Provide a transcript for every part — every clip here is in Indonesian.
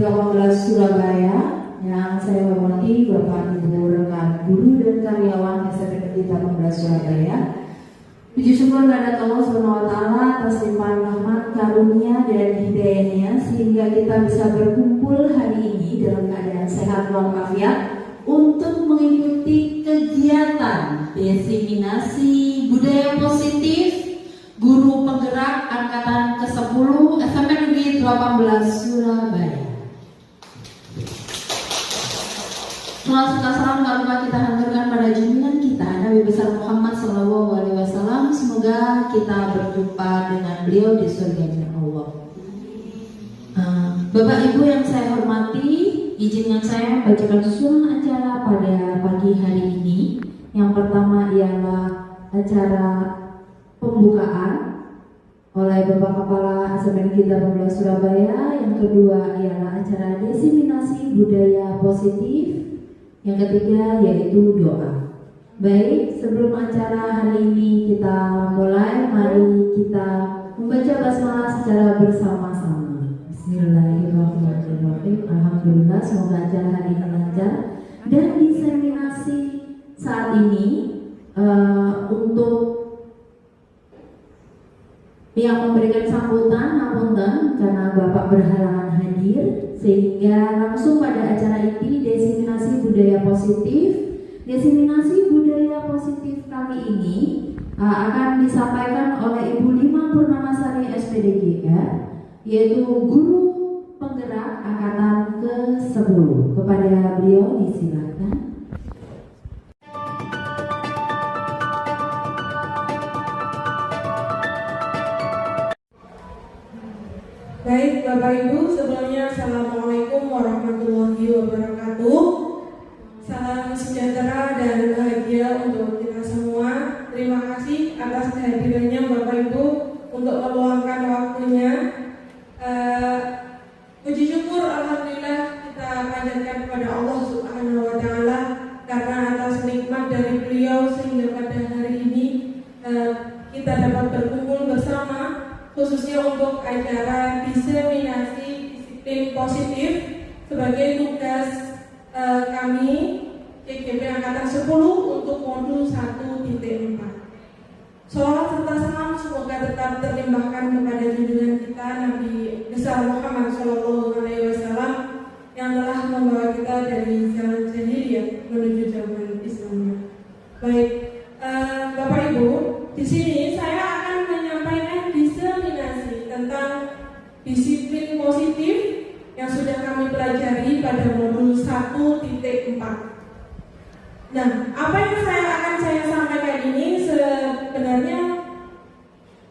18 Surabaya yang saya hormati Bapak Ibu rekan guru dan karyawan SMP Negeri 18 Surabaya. Puji syukur kepada Allah SWT atas limpahan rahmat, karunia dan hidayahnya sehingga kita bisa berkumpul hari ini dalam keadaan sehat walafiat untuk mengikuti kegiatan diseminasi budaya positif Guru Penggerak Angkatan ke-10 SMP Negeri 18 Surabaya. Salam serta salam tak lupa kita haturkan pada junjungan kita Nabi besar Muhammad SAW. Semoga kita berjumpa dengan beliau di surga Allah. Bapak Ibu yang saya hormati, izinkan saya bacakan susunan acara pada pagi hari ini. Yang pertama ialah acara pembukaan oleh Bapak Kepala SMP Negeri 18 Surabaya. Yang kedua ialah acara diseminasi budaya positif. Yang ketiga yaitu doa. Baik, sebelum acara hari ini kita mulai, mari kita membaca basmalah secara bersama-sama. Bismillahirrahmanirrahim. Alhamdulillah, semoga acara hari ini lancar. Dan diseminasi saat ini untuk yang memberikan sambutan, hapunten karena Bapak berhalangan hadir, sehingga langsung pada acara ini diseminasi budaya positif. Diseminasi budaya positif kali ini akan disampaikan oleh Ibu Lima Purnamasari SPDGR, yaitu Guru Penggerak Angkatan ke-10. Kepada beliau disilakan. Baik Bapak Ibu, sebelumnya Assalamualaikum warahmatullahi wabarakatuh. Salam sejahtera dan bahagia untuk kita semua. Terima kasih atas kehadirannya Bapak Ibu untuk meluangkan waktunya. Puji syukur Alhamdulillah kita panjatkan kepada Allah Subhanahu wa Ta'ala karena atas nikmat dari beliau sehingga pada hari ini kita dapat berkumpul bersama, khususnya untuk acara diseminasi disiplin positif sebagai tugas kami CGP Angkatan 10 untuk modul 1.4. Sholawat serta salam semoga tetap terlimpahkan kepada junjungan kita Nabi besar Muhammad SAW yang telah membawa kita dari jalan jahiliyah menuju jalan Islam. Baik, Bapak Ibu, di sini saya akan menyampaikan diseminasi tentang disiplin positif yang sudah kami pelajari pada modul 1.4. Nah, apa yang akan saya sampaikan ini sebenarnya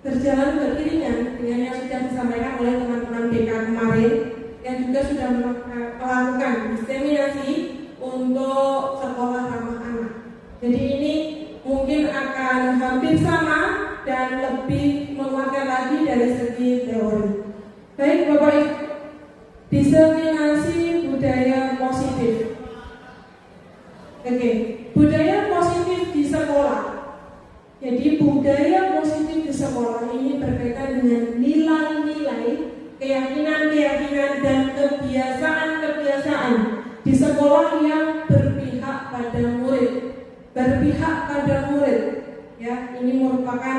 berjalan beriringan dengan yang sudah disampaikan oleh teman-teman BK kemarin yang juga sudah melakukan diseminasi untuk sekolah ramah anak. Jadi ini mungkin akan hampir sama dan lebih menguatkan lagi dari segi teori. Baik Bapak Ibu, diseminasi budaya positif. Oke, budaya positif di sekolah. Jadi budaya positif di sekolah ini berkaitan dengan nilai-nilai, keyakinan-keyakinan dan kebiasaan-kebiasaan di sekolah yang berpihak pada murid. Berpihak pada murid, ya, ini merupakan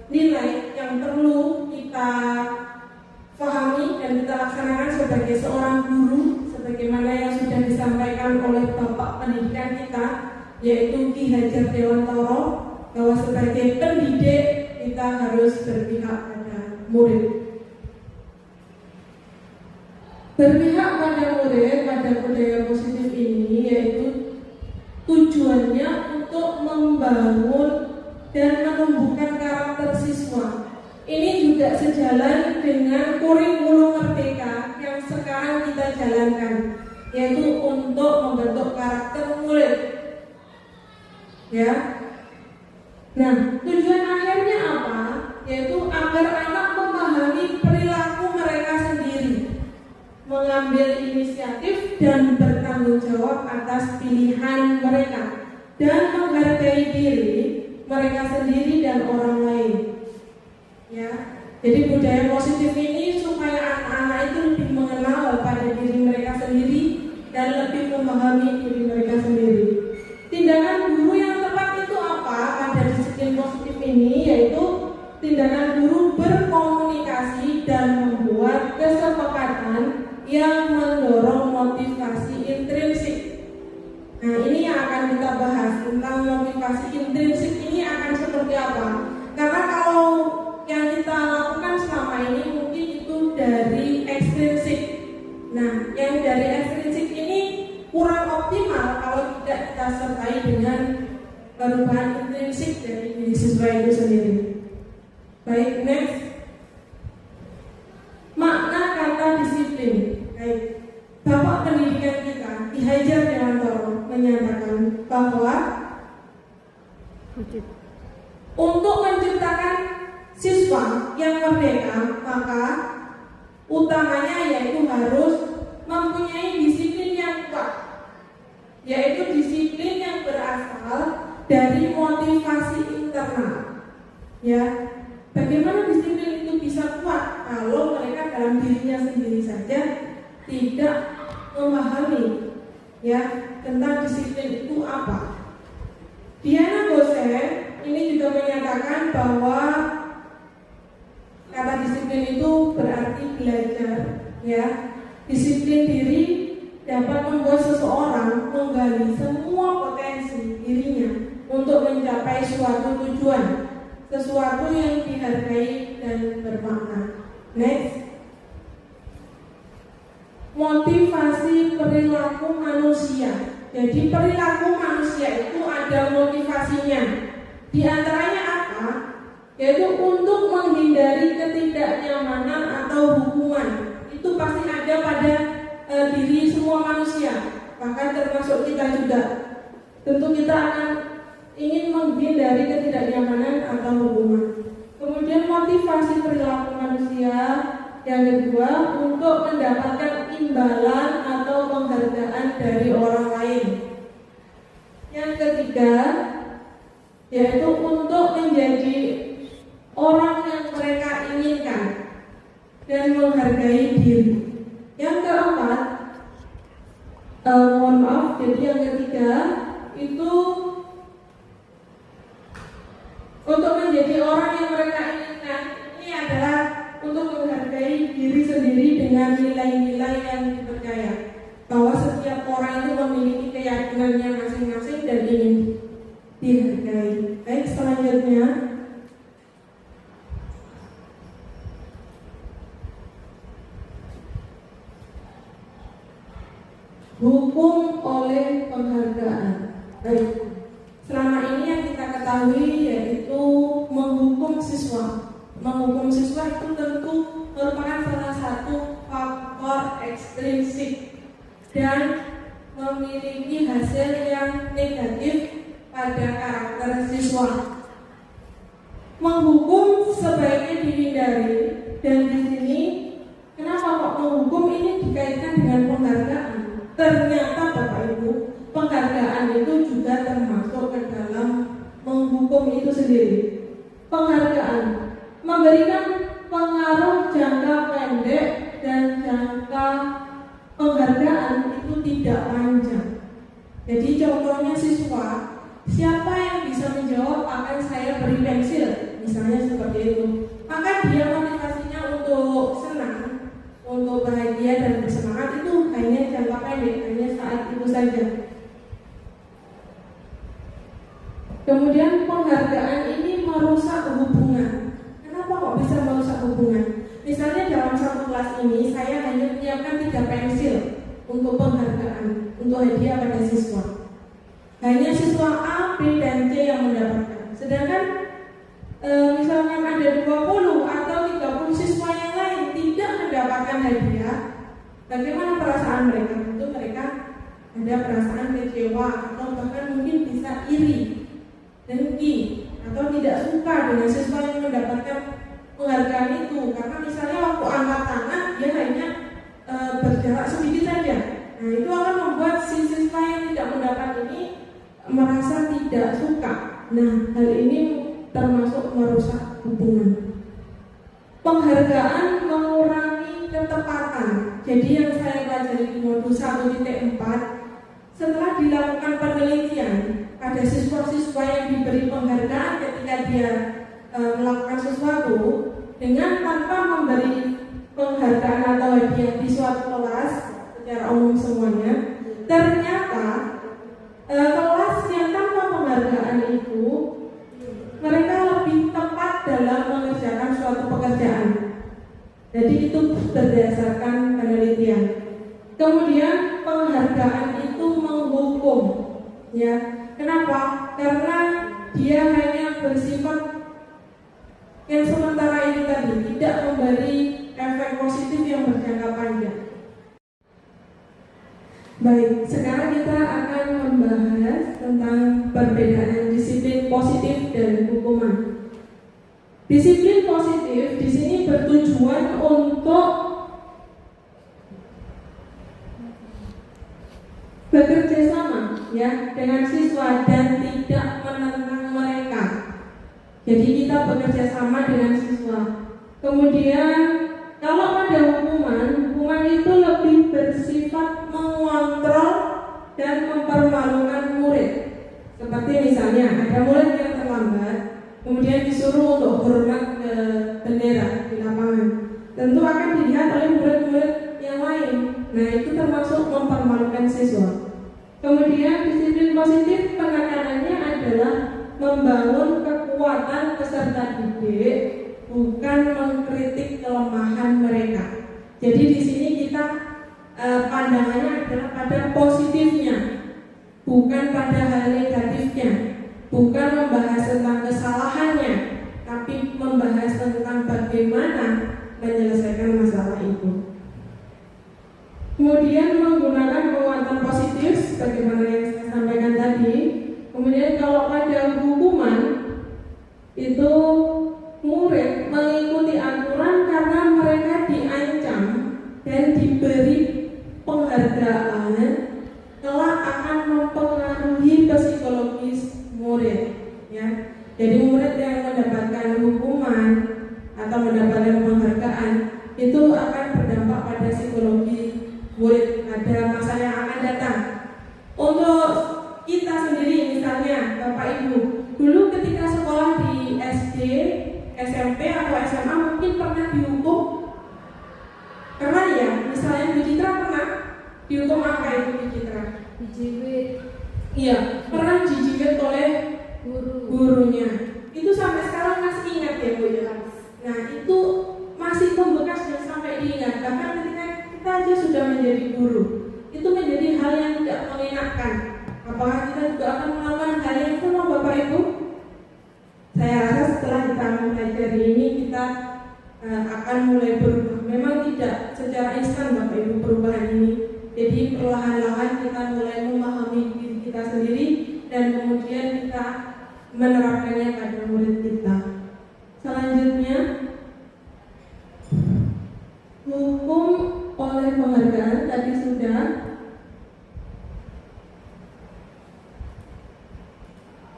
nilai yang perlu kita pahami dan kita laksanakan sebagai seorang guru, sebagaimana yang sudah disampaikan oleh Bapak Pendidikan kita, yaitu Ki Hajar Dewantoro, bahwa sebagai pendidik kita harus berpihak pada murid. Berpihak pada murid pada budaya positif ini yaitu tujuannya untuk membangun dan menumbuhkan karakter siswa. Ini juga sejalan dengan kurikulum merdeka yang sekarang kita jalankan, yaitu untuk membentuk karakter murid. Ya. Nah, tujuan akhirnya apa? Yaitu agar anak memahami perilaku mereka sendiri, mengambil inisiatif dan bertanggung jawab atas pilihan mereka, dan menghargai diri mereka sendiri dan orang lain. Ya, jadi budaya positif ini supaya anak-anak itu lebih mengenal yang mendorong motivasi intrinsik. Nah, ini yang akan kita bahas tentang motivasi intrinsik ini akan seperti apa. Karena kalau yang kita lakukan selama ini mungkin itu dari ekstrinsik. Nah, yang dari ekstrinsik ini kurang optimal kalau tidak kita sertai dengan perubahan intrinsik dari diri siswa itu sendiri. Baik, next. Makna kata disiplin. Baik. Bapak pendidikan kita Ki Hajar Dewantoro menyatakan bahwa untuk menciptakan siswa yang merdeka, maka utamanya yaitu harus mempunyai disiplin yang kuat, yaitu disiplin yang berasal dari motivasi internal. Ya, bagaimana disiplin itu bisa kuat kalau mereka dalam dirinya sendiri saja tidak memahami ya tentang disiplin itu apa. Diana Gose ini juga menyatakan bahwa kata disiplin itu berarti belajar, ya. Disiplin diri dapat membuat seseorang menggali semua potensi dirinya untuk mencapai suatu tujuan, sesuatu yang dihargai dan bermakna. Next. Motivasi perilaku manusia. Jadi perilaku manusia itu ada motivasinya. Di antaranya apa? Yaitu untuk menghindari ketidaknyamanan atau hukuman. Itu pasti ada pada diri semua manusia, bahkan termasuk kita juga. Tentu kita akan ingin menghindari ketidaknyamanan atau hukuman. Kemudian motivasi perilaku manusia yang kedua, untuk mendapatkan imbalan atau penghargaan dari orang lain. Yang ketiga, yaitu untuk menjadi orang yang mereka inginkan dan menghargai diri. Yang keempat, mohon maaf, jadi yang ketiga itu untuk menjadi orang yang mereka inginkan. Ini adalah untuk menghargai diri sendiri dengan nilai-nilai yang dipercaya, bahwa setiap orang itu memiliki keyakinannya masing-masing dan ingin dihargai. Baik, selanjutnya hukum oleh penghargaan. Baik, selama ini yang kita ketahui yaitu menghukum siswa. Menghukum siswa itu tentu merupakan salah satu faktor ekstrinsik dan memiliki hasil yang negatif pada karakter siswa. Menghukum sebaiknya dihindari, dan di sini kenapa kok menghukum ini dikaitkan dengan penghargaan? Ternyata Bapak Ibu, penghargaan itu juga termasuk ke dalam menghukum itu sendiri. Penghargaan memberikan pengaruh jangka pendek dan jangka penghargaan itu tidak panjang. Jadi contohnya siswa, siapa yang bisa menjawab akan saya beri pensil, misalnya seperti itu, maka dia motivasinya untuk senang, untuk bahagia dan bersemangat itu hanya jangka pendek, hanya saat itu saja. Kemudian penghargaan ini merusak hubungan. Kenapa kok bisa merusak hubungan? Misalnya dalam satu kelas ini saya hanya menyiapkan 3 pensil untuk penghargaan, untuk hadiah pada siswa. Hanya siswa A, B, dan C yang mendapatkan. Sedangkan misalnya ada 20 atau 30 siswa yang lain tidak mendapatkan hadiah, bagaimana perasaan mereka? Tentu mereka ada perasaan kecewa atau bahkan mungkin bisa iri, dengki, atau tidak suka dengan siswa yang mendapatkan penghargaan itu, karena misalnya waktu angkat tangan dia hanya berjarak sedikit saja. Nah, itu akan membuat si siswa yang tidak mendapat ini merasa tidak suka. Nah, hal ini termasuk merusak hubungan. Penghargaan mengurangi ketepatan. Jadi yang saya pelajari di modul 1.4, setelah dilakukan penelitian pada siswa-siswa yang diberi penghargaan ketika dia melakukan sesuatu, dengan tanpa memberi penghargaan atau hadiah di suatu kelas, umum semuanya. Ternyata kelas yang tanpa penghargaan itu mereka lebih tepat dalam mengerjakan suatu pekerjaan. Jadi itu berdasarkan penelitian. Kemudian penghargaan itu menghukum, ya. Kenapa? Karena dia hanya bersifat yang sementara ini tadi, tidak memberi efek positif yang berjangka panjang. Baik, sekarang kita akan membahas tentang perbedaan disiplin positif dan hukuman. Disiplin positif di sini bertujuan untuk bekerja sama, ya, dengan siswa dan tidak menentang mereka. Jadi kita bekerja sama dengan siswa. Kemudian kalau pada hukuman itu lebih bersifat mengontrol dan mempermalukan murid. Seperti misalnya ada murid yang terlambat, kemudian disuruh untuk hormat ke bendera di lapangan. Tentu akan dilihat oleh murid-murid yang lain. Nah, itu termasuk mempermalukan siswa. Kemudian disiplin positif penekanannya adalah membangun kekuatan peserta didik, bukan mengkritik kelemahan mereka. Jadi di sini kita pandangannya adalah pada positifnya, bukan pada hal negatifnya, bukan membahas tentang kesalahannya, tapi membahas tentang bagaimana menyelesaikan masalah itu. Kemudian menggunakan penguatan positif sebagaimana yang saya sampaikan tadi. Kemudian kalau pada hukuman itu murid mengikuti aturan karena mereka diancam dan diberi penghargaan kelak akan mempengaruhi psikologis murid, ya. Jadi murid yang mendapatkan hukuman atau mendapatkan penghargaan itu akan berdampak pada psikologi murid pada masa yang akan datang. Untuk kita sendiri misalnya Bapak Ibu, dulu ketika sekolah di SD, SMP atau SMA mungkin pernah dihukum. Pernah ya? Misalnya Bu Citra pernah dihukum apa itu Bu Citra? Dijilid. Iya, pernah dijilid oleh gurunya. Itu sampai sekarang masih ingat ya Bu ya? Nah itu masih membekas dan sampai diingat. Bahkan ketika kita aja sudah menjadi guru, itu menjadi hal yang tidak mengenakan. Apakah kita juga akan melakukan hal yang sama Bapak Ibu? Saya rasa setelah kita mempelajari ini kita akan mulai berubah. Memang tidak secara instan Bapak Ibu perubahan ini. Jadi perlahan-lahan kita mulai memahami diri kita sendiri dan kemudian kita menerapkannya pada murid kita. Selanjutnya, hukum oleh penghargaan tadi sudah.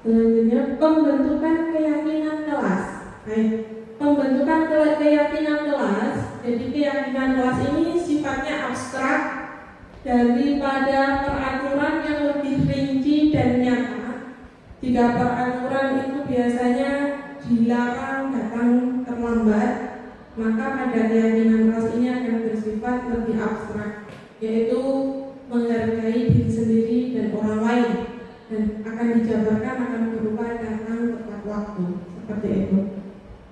Selanjutnya, pembentukan keyakinan kelas. Baik, pembentukan keyakinan kelas. Jadi keyakinan kelas ini sifatnya abstrak daripada peraturan yang lebih rinci dan nyata. Jika peraturan itu biasanya dilarang datang terlambat, maka pada keyakinan kelas ini akan bersifat lebih abstrak, yaitu menghargai diri sendiri dan orang lain, dan akan dijabarkan akan berupa datang tepat waktu, seperti itu.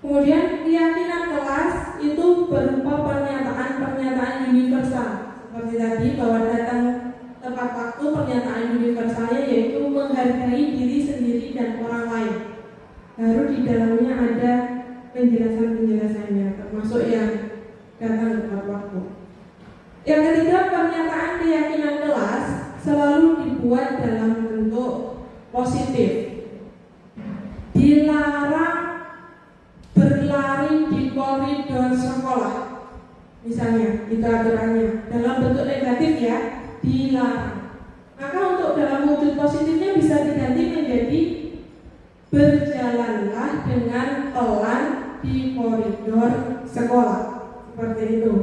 Kemudian keyakinan kelas itu berupa pernyataan universal, seperti tadi bahwa datang tepat waktu. Pernyataan universalnya yaitu menghargai diri sendiri dan orang lain. Baru di dalamnya ada penjelasan-penjelasannya, termasuk yang datang tepat waktu. Yang ketiga, pernyataan keyakinan kelas selalu dibuat dalam bentuk positif. Dilarang berlari di koridor sekolah, misalnya itu aturannya. Dalam bentuk negatif ya, dilarang. Maka untuk dalam wujud positifnya bisa diganti menjadi berjalanlah dengan pelan di koridor sekolah, seperti itu.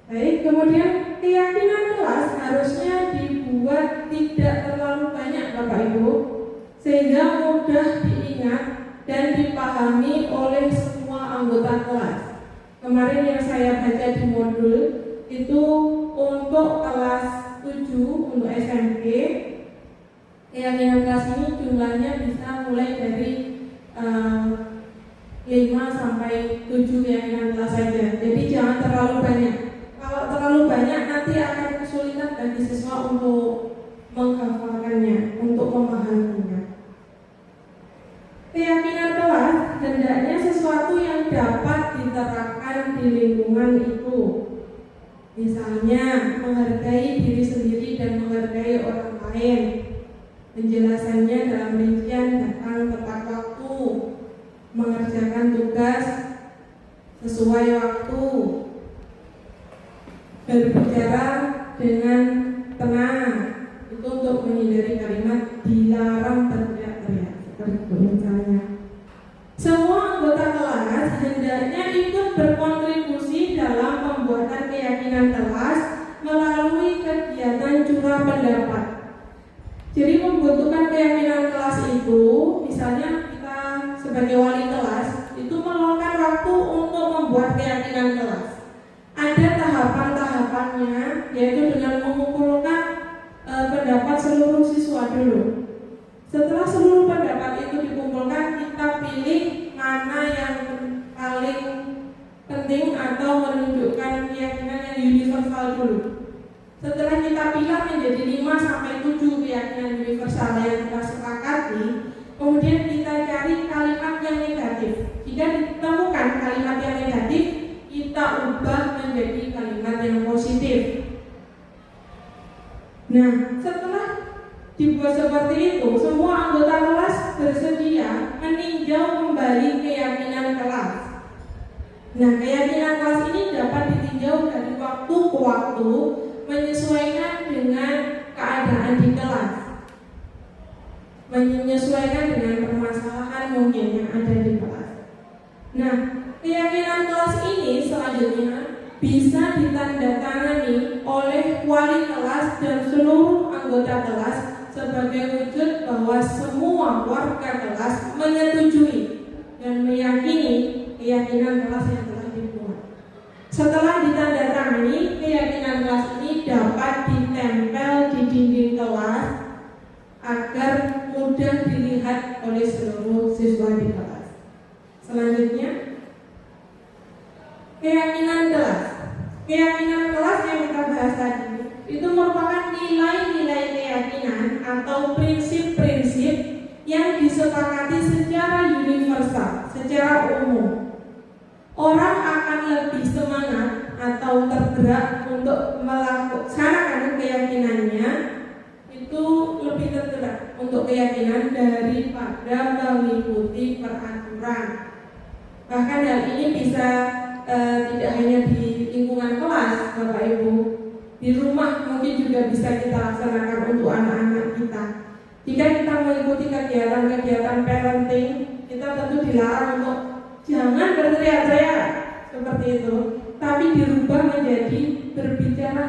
Baik, kemudian keyakinan kelas harusnya dibuat tidak terlalu banyak Bapak Ibu, sehingga mudah diingat dan dipahami oleh semua anggota kelas. Kemarin yang saya baca di modul itu untuk untuk kelas 7 untuk SMP, keyakinan kelas ini jumlahnya bisa mulai dari 5 sampai 7 keyakinan kelas saja. Jadi jangan terlalu banyak. Kalau terlalu banyak nanti akan kesulitan bagi siswa untuk menghafalkannya, untuk memahaminya. Keyakinan kelas hendaknya sesuatu yang dapat diterapkan di lingkungan itu. Misalnya menghargai diri sendiri dan menghargai orang lain. Penjelasannya dalam rincian datang tepat waktu, mengerjakan tugas sesuai waktu, berbicara dengan tenang. Itu untuk menghindari kalimat dilarang berteriak-teriak. Seperti misalnya, semua anggota kelas hendaknya ikut berkontribusi dalam pembuatan keyakinan kelas melalui kegiatan curah pendapat. Jadi membutuhkan keyakinan kelas itu, misalnya kita sebagai wali kelas itu meluangkan waktu untuk membuat keyakinan kelas. Ada tahapan-tahapannya, yaitu dengan mengumpulkan pendapat seluruh siswa dulu. Setelah seluruh pendapat itu dikumpulkan, kita pilih mana yang paling penting atau menunjukkan keyakinan yang universal dulu. Setelah kita pilih menjadi 5 sampai 7 keyakinan universal yang kita sepakati, kemudian kita cari kalimat yang negatif. Jika ditemukan kalimat yang negatif, kita ubah menjadi kalimat yang positif. Nah, setelah dibuat seperti itu, semua anggota kelas bersedia meninjau kembali keyakinan kelas. Nah, keyakinan kelas ini dapat ditinjau dari waktu ke waktu menyesuaikan dengan keadaan di kelas, menyesuaikan dengan permasalahan mungkin yang ada di kelas. Nah, keyakinan kelas ini selanjutnya bisa ditandatangani oleh wali kelas dan seluruh anggota kelas sebagai wujud bahwa semua warga kelas menyetujui dan meyakini keyakinan kelas yang telah dibuat. Setelah ditandatangani, keyakinan kelas ini dapat ditempel di dinding kelas agar mudah dilihat oleh seluruh siswa di kelas. Selanjutnya, keyakinan kelas. Keyakinan kelas yang kita bahas tadi itu merupakan nilai-nilai keyakinan atau prinsip-prinsip yang disepakati secara universal, secara umum. Orang akan lebih semangat atau tergerak untuk melaksanakan keyakinannya, itu lebih tergerak untuk keyakinan daripada mengikuti peraturan. Bahkan hal ini bisa tidak hanya di lingkungan kelas, Bapak Ibu, di rumah mungkin juga bisa kita laksanakan untuk anak-anak kita. Jika kita mengikuti kegiatan-kegiatan parenting, kita tentu dilarang untuk jangan berteriak-teriak seperti itu, tapi dirubah menjadi berbicara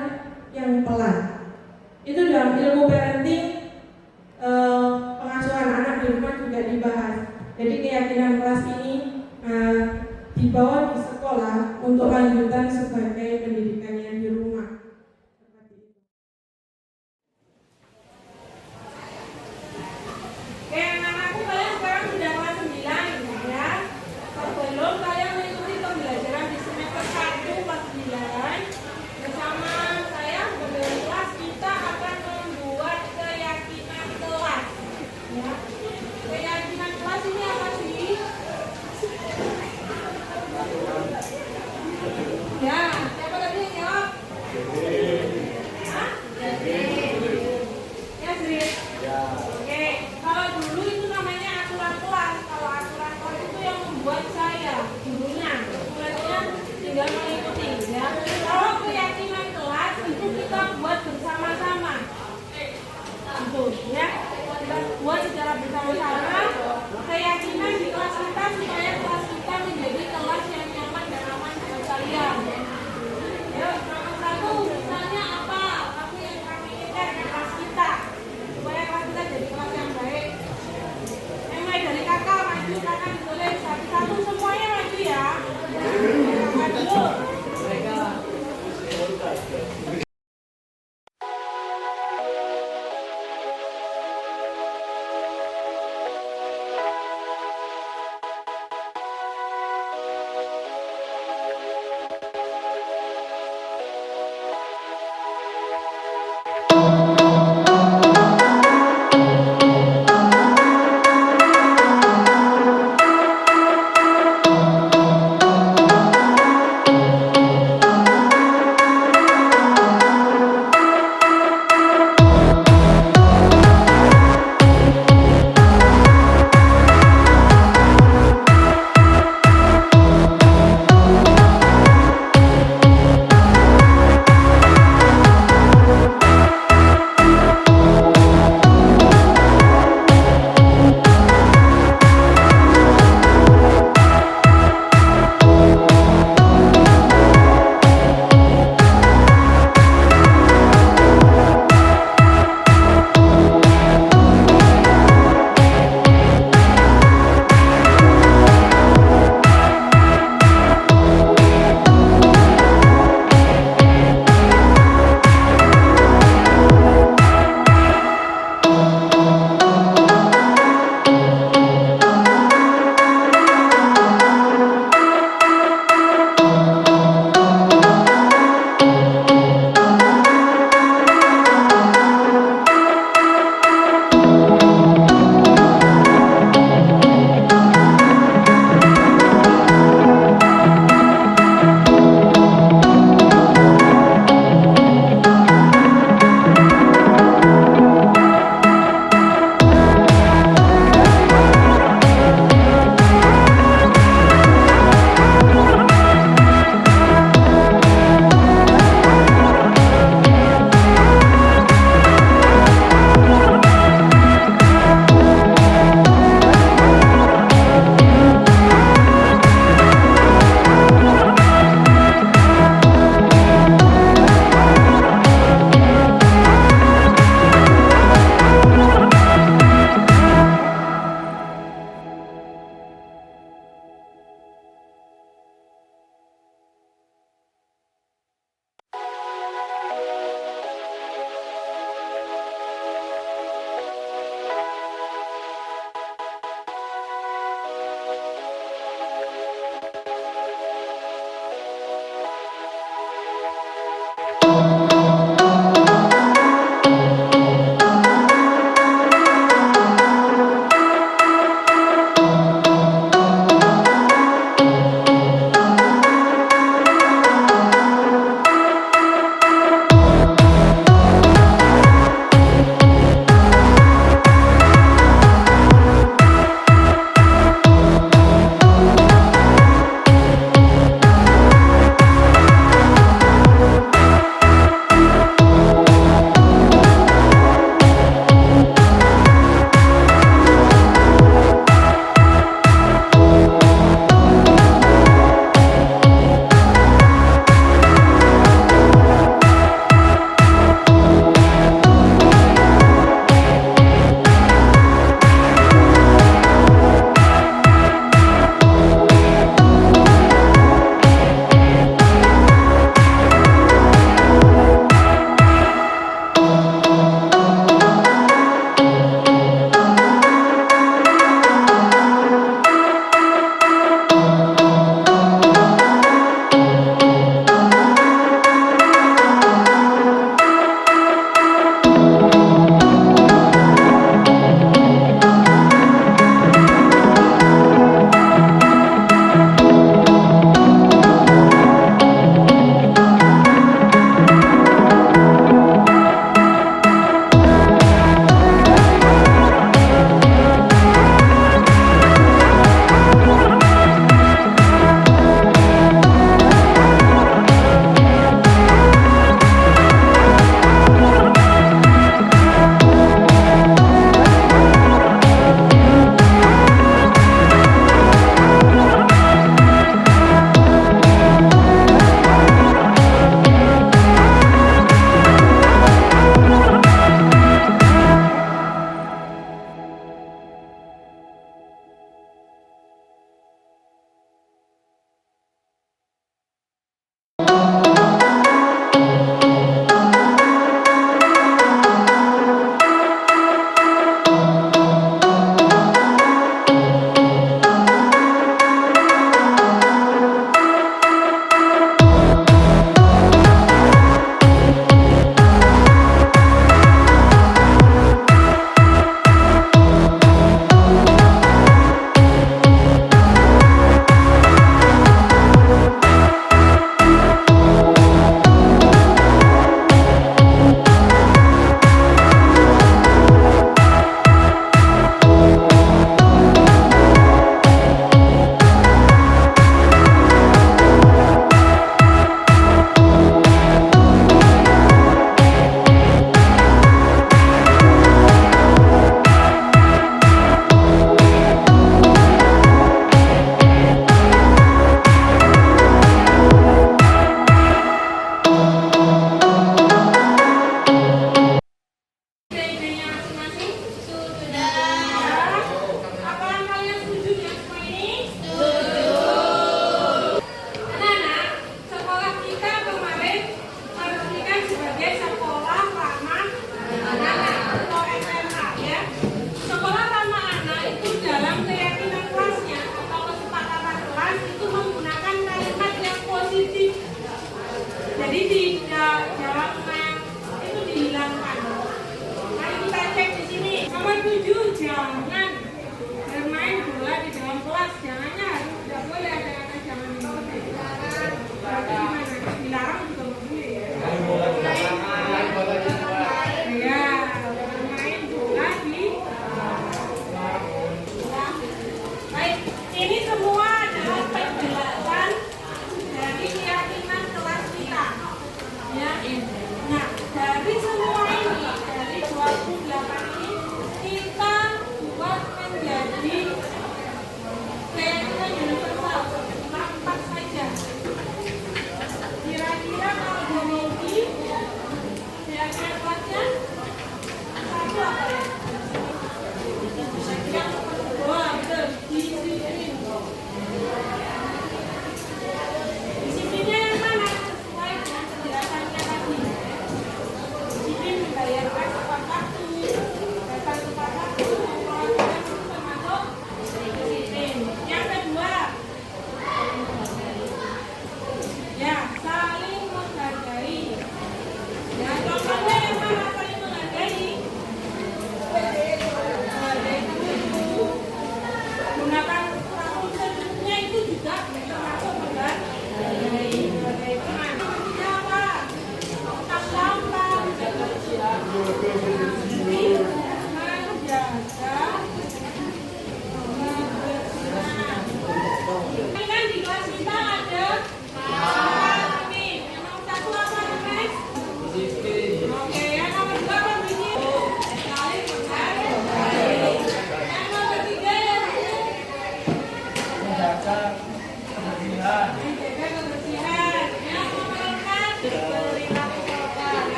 yang pelan. Itu dalam ilmu parenting, pengasuhan anak di rumah juga dibahas. Jadi keyakinan kelas ini dibawa di sekolah untuk lanjutan sebagai pendidikan yang di rumah. Oke, anak-anakku, kalian sekarang sudah kelas 9 ya. Sebelum kalian mengikuti pembelajaran di semester 1 kelas 9 bersama saya sebagai kelas, kita akan membuat keyakinan kelas ya. Keyakinan kelas ini apa sih?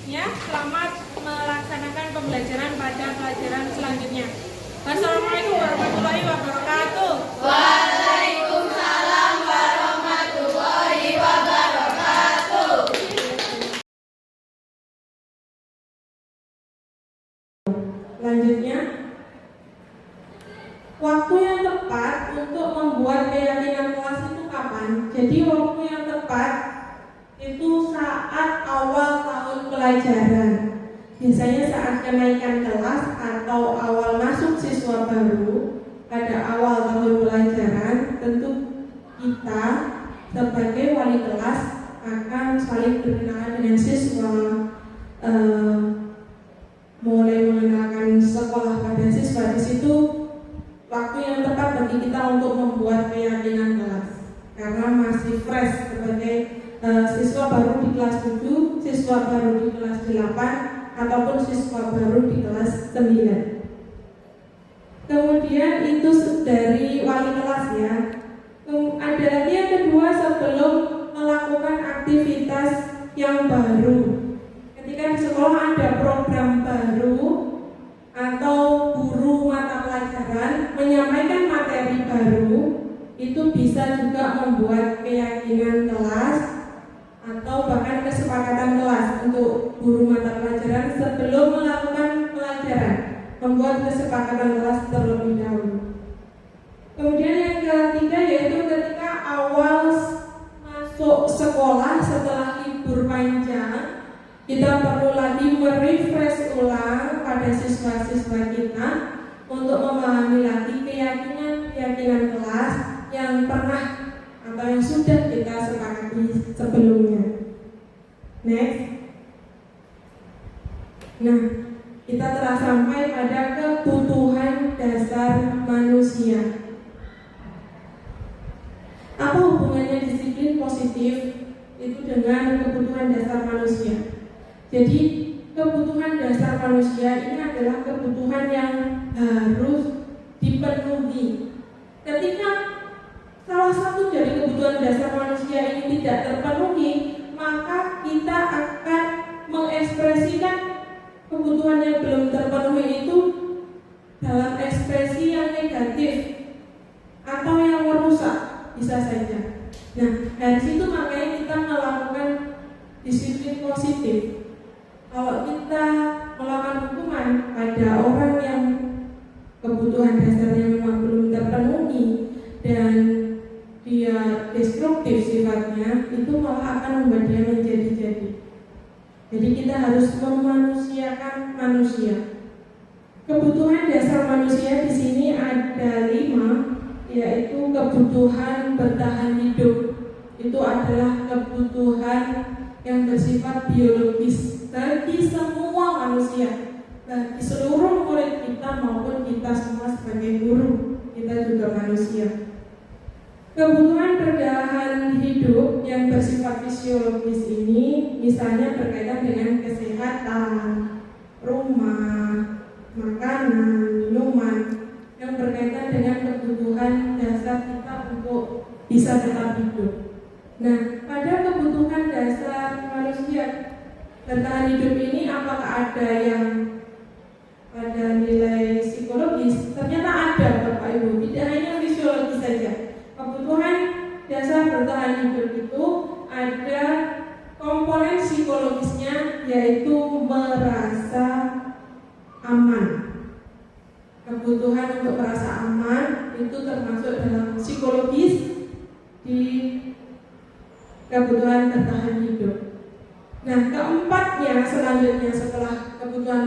Ya, selamat melaksanakan pembelajaran pada pelajaran selanjutnya. Wassalamualaikum warahmatullahi wabarakatuh. Waalaikumsalam warahmatullahi wabarakatuh. Selanjutnya, waktu yang tepat untuk membuat keyakinan kelas itu kapan? Jadi waktu yang tepat itu saat awal tahun pelajaran. Biasanya saat kenaikan kelas atau awal masuk siswa baru pada awal tahun pelajaran, tentu kita sebagai wali kelas akan saling berkenalan dengan siswa, mulai mengenalkan sekolah pada siswa. Di situ waktu yang tepat bagi kita untuk membuat keyakinan kelas, karena masih fresh sebagai siswa baru di kelas 7, siswa baru di kelas 8, ataupun siswa baru di kelas 9. Kemudian itu dari wali kelas ya. Ada lagi yang kedua, sebelum melakukan aktivitas yang baru. Ketika di sekolah ada program baru atau guru mata pelajaran menyampaikan materi baru, itu bisa juga membuat keyakinan kelas atau bahkan kesepakatan kelas untuk guru mata pelajaran sebelum melakukan pelajaran, membuat kesepakatan kelas terlebih dahulu. Kemudian yang ketiga yaitu ketika awal masuk sekolah setelah libur panjang, kita perlu lagi merefresh ulang pada siswa-siswa kita untuk memahami lagi keyakinan kelas yang pernah atau yang sudah kita sepakati sebelumnya. Next. Nah, kita telah sampai pada kebutuhan dasar manusia. Apa hubungannya disiplin positif itu dengan kebutuhan dasar manusia? Jadi kebutuhan dasar manusia ini adalah kebutuhan yang harus dipenuhi. Ketika salah satu dari kebutuhan dasar manusia ini tidak terpenuhi, maka kita akan mengekspresikan kebutuhan yang belum terpenuhi itu dalam ekspresi yang negatif atau yang merusak. Bisa saja. Nah, dari situ makanya kita melakukan disiplin positif. Kalau kita melakukan hukuman pada orang yang kebutuhan dasarnya memang belum terpenuhi dan dia destruktif sifatnya, itu malah akan membuat dia menjadi-jadi. Jadi kita harus memanusiakan manusia. Kebutuhan dasar manusia di sini ada 5, yaitu kebutuhan bertahan hidup. Itu adalah kebutuhan yang bersifat biologis bagi semua manusia, bagi seluruh murid kita maupun kita semua sebagai guru, kita juga manusia. Kebutuhan bertahan hidup yang bersifat fisiologis ini misalnya berkaitan dengan kesehatan, rumah, makanan, minuman, yang berkaitan dengan kebutuhan dasar kita untuk bisa tetap hidup. Nah, pada kebutuhan dasar manusia bertahan hidup ini, apakah ada yang pada nilai psikologis? Ternyata ada, Bapak Ibu. Tidak hanya fisiologis saja. Kebutuhan dasar bertahan hidup itu ada komponen psikologisnya, yaitu merasa aman. Kebutuhan untuk merasa aman itu termasuk dalam psikologis di kebutuhan bertahan hidup. Nah, keempatnya selanjutnya setelah kebutuhan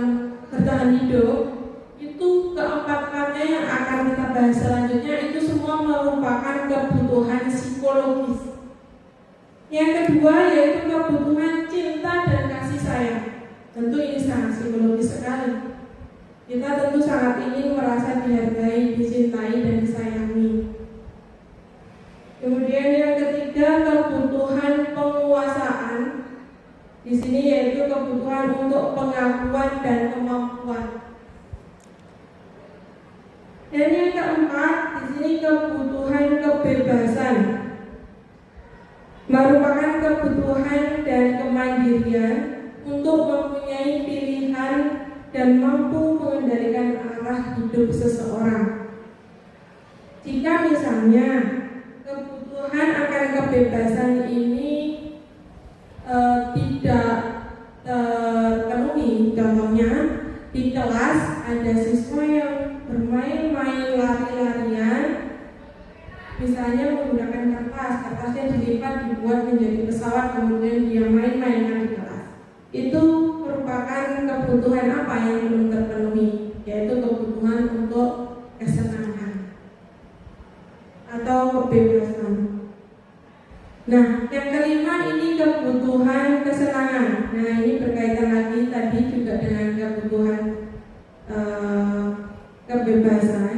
bertahan hidup, itu keempat-empatnya yang akan kita bahas selanjutnya itu semua merupakan kebutuhan psikologis. Yang kedua yaitu kebutuhan cinta dan kasih sayang. Tentu ini sangat psikologis sekali. Kita tentu sangat ingin merasa dihargai, dicintai, dan disayangi. Kemudian yang ketiga, kebutuhan penguasaan. Di sini yaitu kebutuhan untuk pengakuan dan kemampuan. Dan yang keempat, di sini kebutuhan kebebasan. Merupakan kebutuhan dan kemandirian untuk untuk mempunyai pilihan dan mampu mengendalikan arah hidup seseorang. Jika misalnya kebutuhan akan kebebasan ini tidak terpenuhi, contohnya di kelas ada siswa yang bermain-main lari-larian, misalnya menggunakan kertasnya dilipat dibuat menjadi pesawat, kemudian dia main-main di kelas. Itu merupakan kebutuhan apa yang belum terpenuhi, yaitu kebutuhan untuk kesenangan atau kebebasan. Nah, yang kelima ini kebutuhan kesenangan. Nah, ini berkaitan lagi tadi juga dengan kebutuhan kebebasan.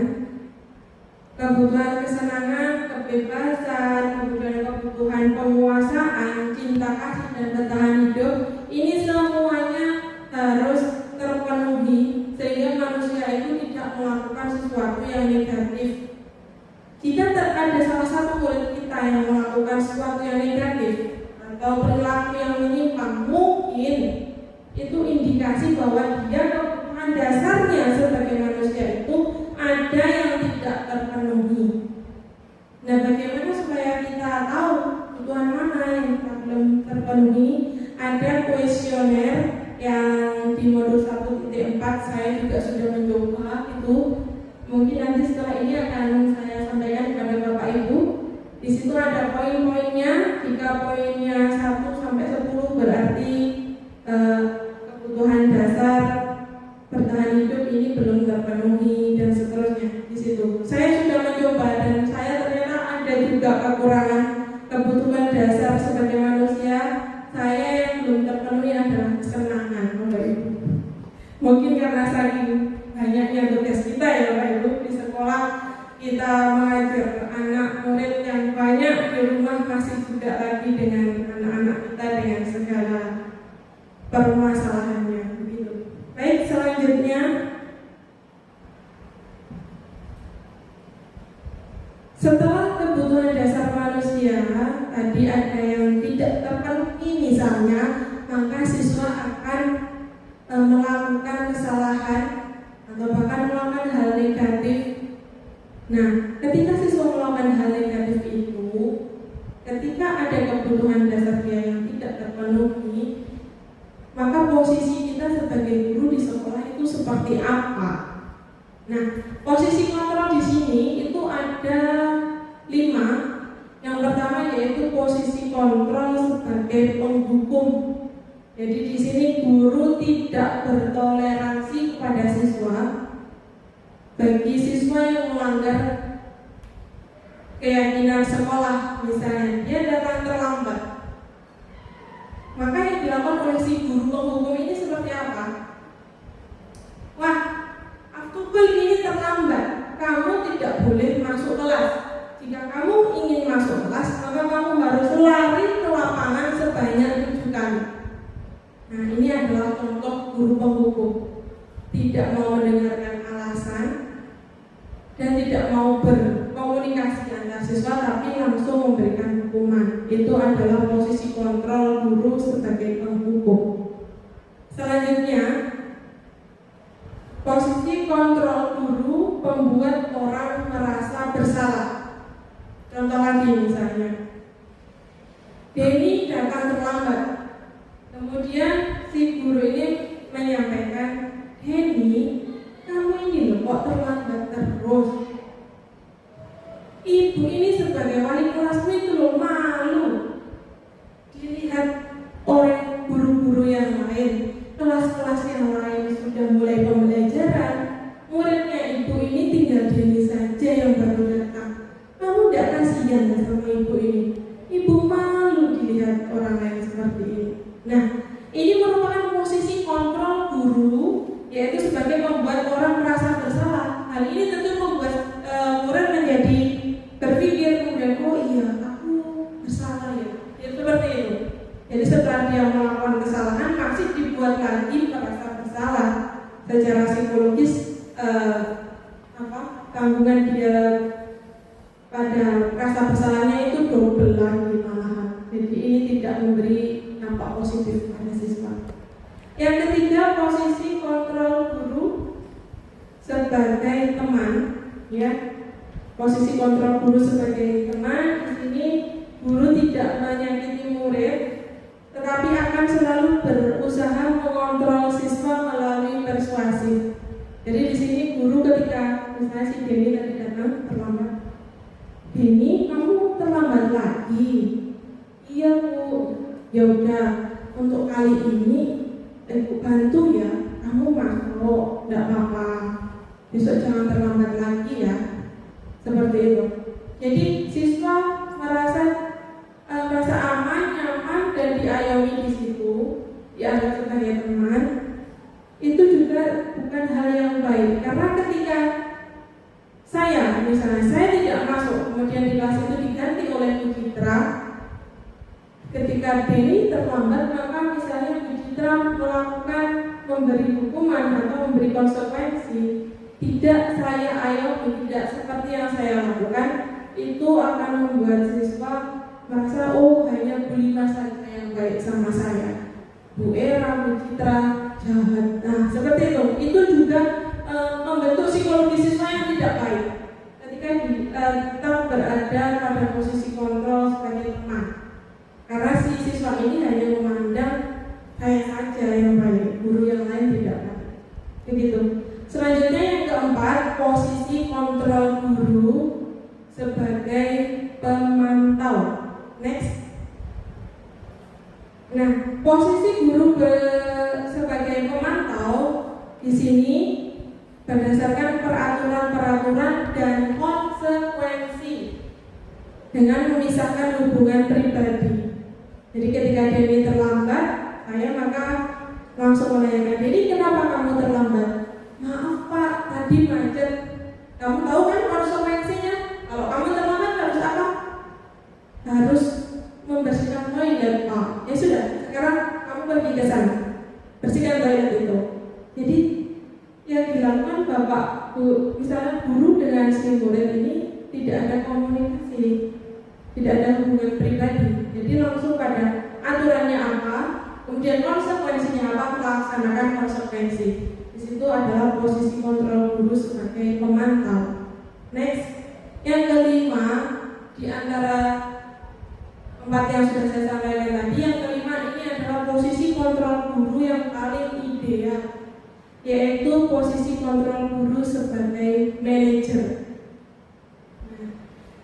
Kebutuhan kesenangan, kebebasan, kemudian kebutuhan penguasaan, cinta kasih dan bertahan hidup, ini semuanya harus terpenuhi sehingga manusia itu tidak melakukan sesuatu yang negatif. Jika ada salah satu murid kita yang melakukan sesuatu yang negatif atau perilaku yang menyimpang, mungkin itu indikasi bahwa dia kebutuhan dasarnya sebagai manusia itu ada yang tidak terpenuhi. Nah, bagaimana supaya kita tahu kebutuhan mana yang belum terpenuhi? Ada kuesioner yang di modul 1.4 saya juga sudah mencoba itu. Mungkin nanti setelah ini akan saya sampaikan kepada Bapak Ibu. Di situ ada poin-poinnya. Jika poinnya 1 sampai 10 berarti kebutuhan dasar bertahan hidup ini belum terpenuhi dan seterusnya. Di situ saya sudah mencoba dan saya ternyata ada juga kekurangan kebutuhan dasar sebagai manusia. Saya yang belum terpenuhi adalah kesenangan, Bapak Ibu. Mungkin karena saking banyaknya tugas kita ya Bapak Ibu, di sekolah kita mengajar anak murid yang banyak, di rumah masih juga lagi dengan anak-anak kita dengan segala permasalahannya begitu. Baik, selanjutnya setelah kebutuhan dasar manusia tadi ada yang tidak terpenuhi misalnya, maka siswa akan melakukan kesalahan atau bahkan melakukan hal negatif. Nah, ketika siswa melakukan hal negatif itu, ketika ada kebutuhan dasar dia yang tidak terpenuhi, maka posisi kita sebagai guru di sekolah itu seperti apa? Nah, posisi kontrol di sini itu ada 5. Yang pertama yaitu posisi kontrol sebagai penghukum. Jadi di sini guru tidak bertoleransi kepada siswa. Bagi siswa yang melanggar keyakinan sekolah, misalnya dia datang terlambat, maka yang dilakukan oleh si guru penghukum ini seperti apa? Wah, Aktubel ini terlambat, kamu tidak boleh masuk kelas. Jika kamu ingin masuk kelas, maka kamu harus lari ke lapangan sebanyak 7 kali. Nah, ini adalah contoh guru penghukum. Tidak mau mendengarkan alasan dan tidak mau berkomunikasi antar siswa, tapi langsung memberikan hukuman. Itu adalah posisi kontrol guru sebagai penghukum. Selanjutnya, posisi kontrol guru membuat orang merasa bersalah. Contoh lagi misalnya, Denny datang terlambat. Kemudian si guru ini menyampaikan, Denny, kamu ini loh kok terlambat terus. Ibu ini sebagai wali kelasmu itu loh malu dilihat oleh guru-guru yang lain. Kelas-kelas yang lain sudah mulai pembelajaran, muridnya ibu ini tinggal Denny saja yang baru datang. Kamu tidak kasihan sama ibu ini? Ibu malu dilihat orang lain seperti ini. Nah, ini merupakan posisi kontrol guru, yaitu sebagai membuat orang merasa bersalah. Hal ini tentu membuat murid menjadi berpikir kemudian, oh iya, aku bersalah ya. Ya seperti itu. Jadi setelah dia melakukan kesalahan, masih dibuat lagi merasa bersalah. Secara psikologis, tanggungan dia pada rasa bersalahnya itu double lagi malahan. Jadi ini tidak memberi dampak positif pada siswa. Yang ketiga, posisi kontrol guru sebagai teman, ya. Posisi kontrol guru sebagai teman, di sini guru tidak menyakiti murid, tetapi akan selalu berusaha mengontrol siswa melalui persuasi. Jadi di sini guru ketika misalnya si Denny tadi datang terlambat, Denny kamu terlambat lagi. Iya Bu, ya udah untuk kali ini Ibu bantu ya, kamu masuk, tidak apa-apa. Besok jangan terlambat lagi ya. Seperti itu. Jadi siswa merasa aman, nyaman dan diayomi di situ, dianggap sebagai teman. Itu juga bukan hal yang baik, karena ketika misalnya saya tidak masuk, kemudian di kelas itu diganti oleh Bu Citra. Ketika Denny terlambat, maka misalnya Bu Citra memberi hukuman atau memberi konsekuensi, tidak saya ayomi, tidak seperti yang saya lakukan, itu akan membuat siswa merasa hanya Bu Lina saja yang baik sama saya, Bu Era, Bu Citra jahat. Nah seperti itu. Itu juga membentuk psikologi siswa yang tidak baik ketika kita berada pada posisi kontrol sebagai teman, karena si siswa ini hanya memandang saya saja yang baik, guru yang lain tidak baik. Begitu. Selanjutnya yang keempat, posisi kontrol guru sebagai pemantau. Next. Nah, posisi guru sebagai pemantau di sini berdasarkan peraturan-peraturan dan konsekuensi dengan memisahkan hubungan pribadi. Jadi ketika Denny terlambat, saya maka langsung menanyakan, Denny kenapa kamu terlambat? Maaf Pak, tadi macet. Kamu tahu kan konsekuensinya? Kalau kamu terlambat harus apa? Harus membersihkan toilet Pak. Ya sudah, sekarang kamu pergi ke sana, bersihkan toilet itu. Jadi yang dilakukan Bapak Bu, misalnya guru dengan si murid ini tidak ada komunikasi, tidak ada hubungan pribadi. Jadi langsung pada aturannya apa, kemudian konsekuensinya apa, melaksanakan konsekuensi. Di situ adalah posisi kontrol guru sebagai pemantau. Next, yang kelima di antara empat yang sudah saya sampaikan tadi, yang kelima ini adalah posisi kontrol guru yang paling ideal, yaitu posisi kontrol guru sebagai manajer.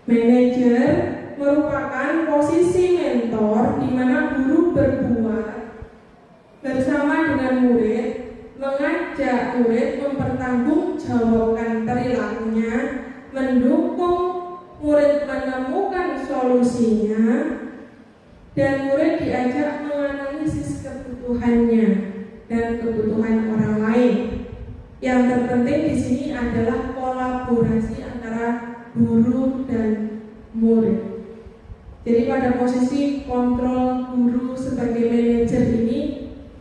Manajer merupakan posisi mentor di mana guru berbuat bersama dengan murid, mengajak murid mempertanggungjawabkan perilakunya, mendukung murid menemukan solusinya, dan murid diajak menganalisis kebutuhannya dan kebutuhan orang lain. Yang terpenting di sini adalah kolaborasi antara guru dan murid. Jadi pada posisi kontrol guru sebagai manajer ini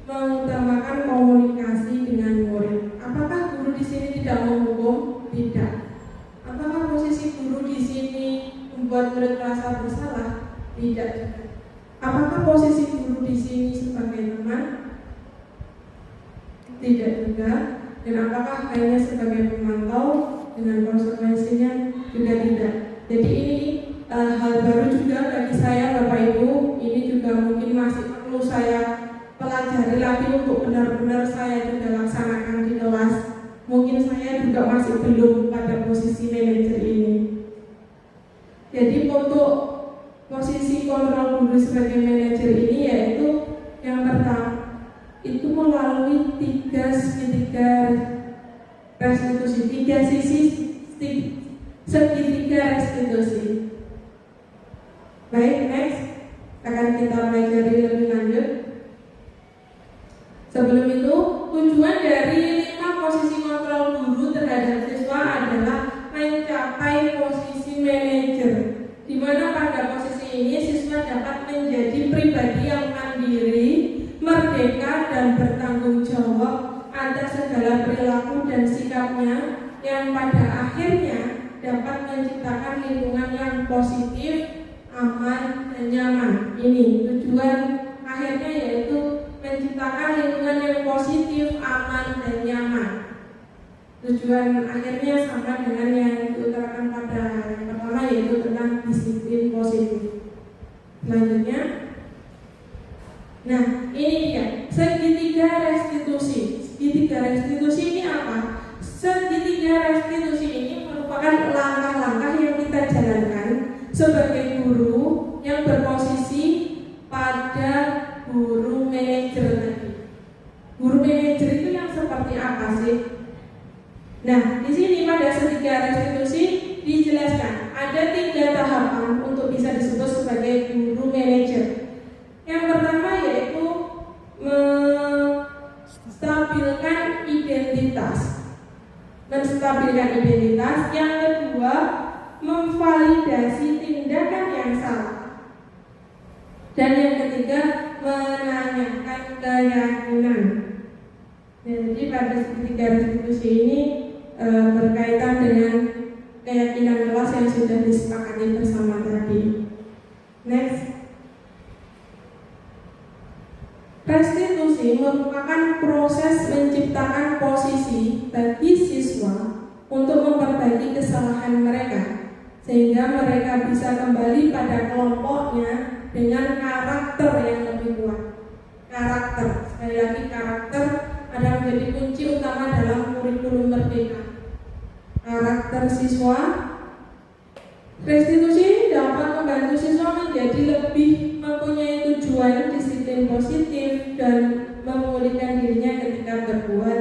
mengutamakan komunikasi dengan murid. Apakah guru di sini tidak menghukum? Tidak. Apakah posisi guru di sini membuat murid merasa bersalah? Tidak juga. Apakah posisi guru di sini sebagai teman? Tidak juga. Dan apakah hanya sebagai pemantau dengan konsekuensinya? Juga tidak. Jadi ini hal baru juga bagi saya Bapak Ibu. Ini juga mungkin masih perlu saya pelajari lagi untuk benar-benar saya juga laksanakan di kelas. Mungkin saya juga masih belum pada posisi manajer ini. Jadi untuk posisi kontrol guru sebagai manajer ini yaitu yang pertama itu melalui tiga segitiga restitusi. Baik, next akan kita pelajari lebih lanjut. Sebelum itu, tujuan dari 5 posisi kontrol guru terhadap siswa adalah mencapai posisi manajer, di mana pada posisi ini siswa dapat menjadi pribadi yang mandiri, merdeka dan bertanggung jawab atas segala perilaku dan sikapnya, yang pada akhirnya dapat menciptakan lingkungan yang positif, aman dan nyaman. Ini tujuan akhirnya, yaitu menciptakan lingkungan yang tujuan akhirnya sama dengan yang diutarakan pada yang pertama, yaitu tentang disiplin positif. Selanjutnya, nah ini dia segitiga restitusi. Segitiga restitusi ini apa? Segitiga restitusi ini merupakan langkah-langkah yang kita jalankan sebagai guru yang berposisi pada guru manajer tadi. Guru manajer itu yang seperti apa sih? Nah, di sini pada segitiga restitusi dijelaskan ada 3 tahapan untuk bisa disebut sebagai guru manajer. Yang pertama yaitu menstabilkan identitas. Yang kedua, memvalidasi tindakan yang salah. Dan yang ketiga, menanyakan keyakinan. Jadi pada segitiga restitusi ini berkaitan dengan keyakinan kelas yang sudah disepakati bersama tadi. Next. Restitusi merupakan proses menciptakan posisi bagi siswa untuk memperbaiki kesalahan mereka, sehingga mereka bisa kembali pada kelompoknya dengan karakter yang lebih kuat. Karakter, sekali lagi karakter adalah menjadi kunci utama dalam kurikulum merdeka. Karakter siswa. Restitusi dapat membantu siswa menjadi lebih mempunyai tujuan, disiplin positif, dan memulihkan dirinya ketika berbuat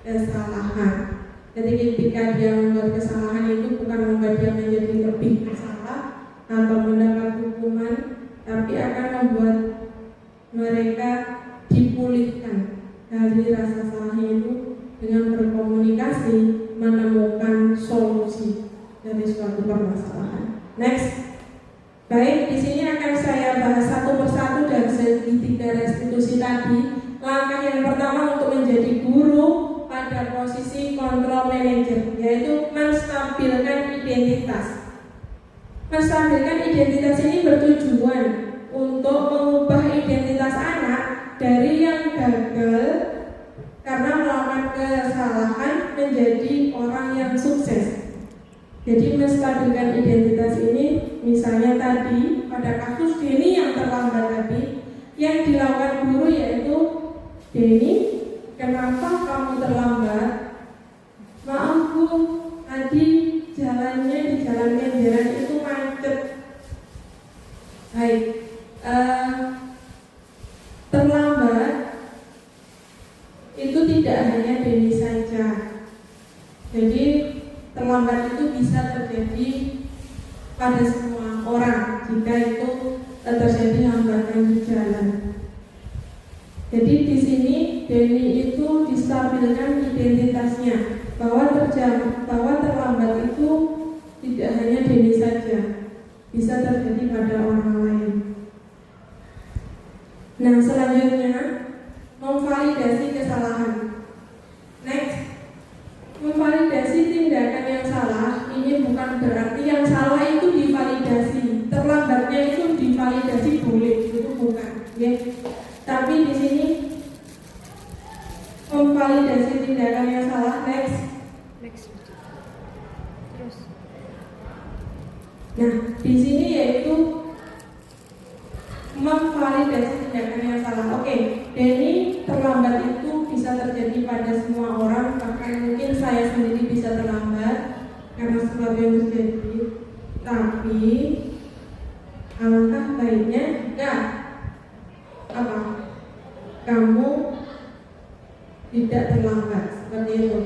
kesalahan. Jadi ketika dia membuat kesalahan itu bukan membuat dia menjadi lebih bersalah atau mendapat hukuman, tapi akan membuat mereka dipulihkan dari rasa salahnya itu dengan berkomunikasi, menemukan solusi dari suatu permasalahan. Next. Baik, di sini akan saya bahas satu persatu dari segitiga restitusi tadi. Langkah yang pertama untuk menjadi guru pada posisi control manager, yaitu menstabilkan identitas. Menstabilkan identitas ini bertujuan untuk mengubah identitas anak dari yang gagal karena melakukan kesalahan menjadi orang yang sukses. Jadi menstabilkan identitas ini, misalnya tadi pada kasus Denny yang terlambat tadi, yang dilakukan guru yaitu, Denny, kenapa kamu terlambat? Maaf Bu, tadi jalannya di jalan Kenjeran itu macet. Baik, terlambat itu tidak hanya Denny saja. Jadi terlambat itu bisa terjadi pada semua orang jika itu terjadi hambatan di jalan. Jadi di sini Denny itu distabilkan identitasnya bahwa terlambat itu tidak hanya Denny saja, bisa terjadi pada orang lain. Nah, selanjutnya memvalidasi kesalahan. Next. Memvalidasi tindakan yang salah ini bukan berarti yang salah itu divalidasi, terlambatnya itu divalidasi boleh, itu bukan, ya. Tapi di sini memvalidasi tindakan yang salah. Next. Terus. Nah, di sini yaitu memvalidasi tindakan yang salah. Oke, Denny terlambat itu bisa terjadi pada semua orang, bahkan mungkin saya sendiri bisa terlambat karena sesuatu yang terjadi. Tapi alangkah baiknya jika kamu tidak terlambat seperti itu.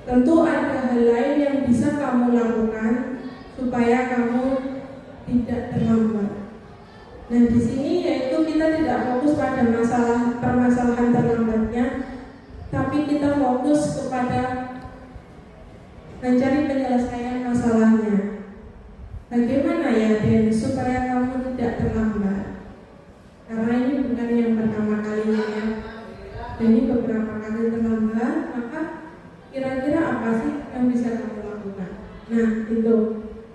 Tentu ada hal lain yang bisa kamu lakukan supaya kamu tidak terlambat. Nah, di sini yaitu kita tidak fokus pada permasalahan terlambatnya, tapi kita fokus kepada mencari penyelesaian masalahnya. Bagaimana ya Den supaya kamu tidak terlambat? Karena ini bukan yang pertama kalinya ya. Ini beberapa kali terlambat, maka kira-kira apa sih yang bisa kamu lakukan? Nah, itu.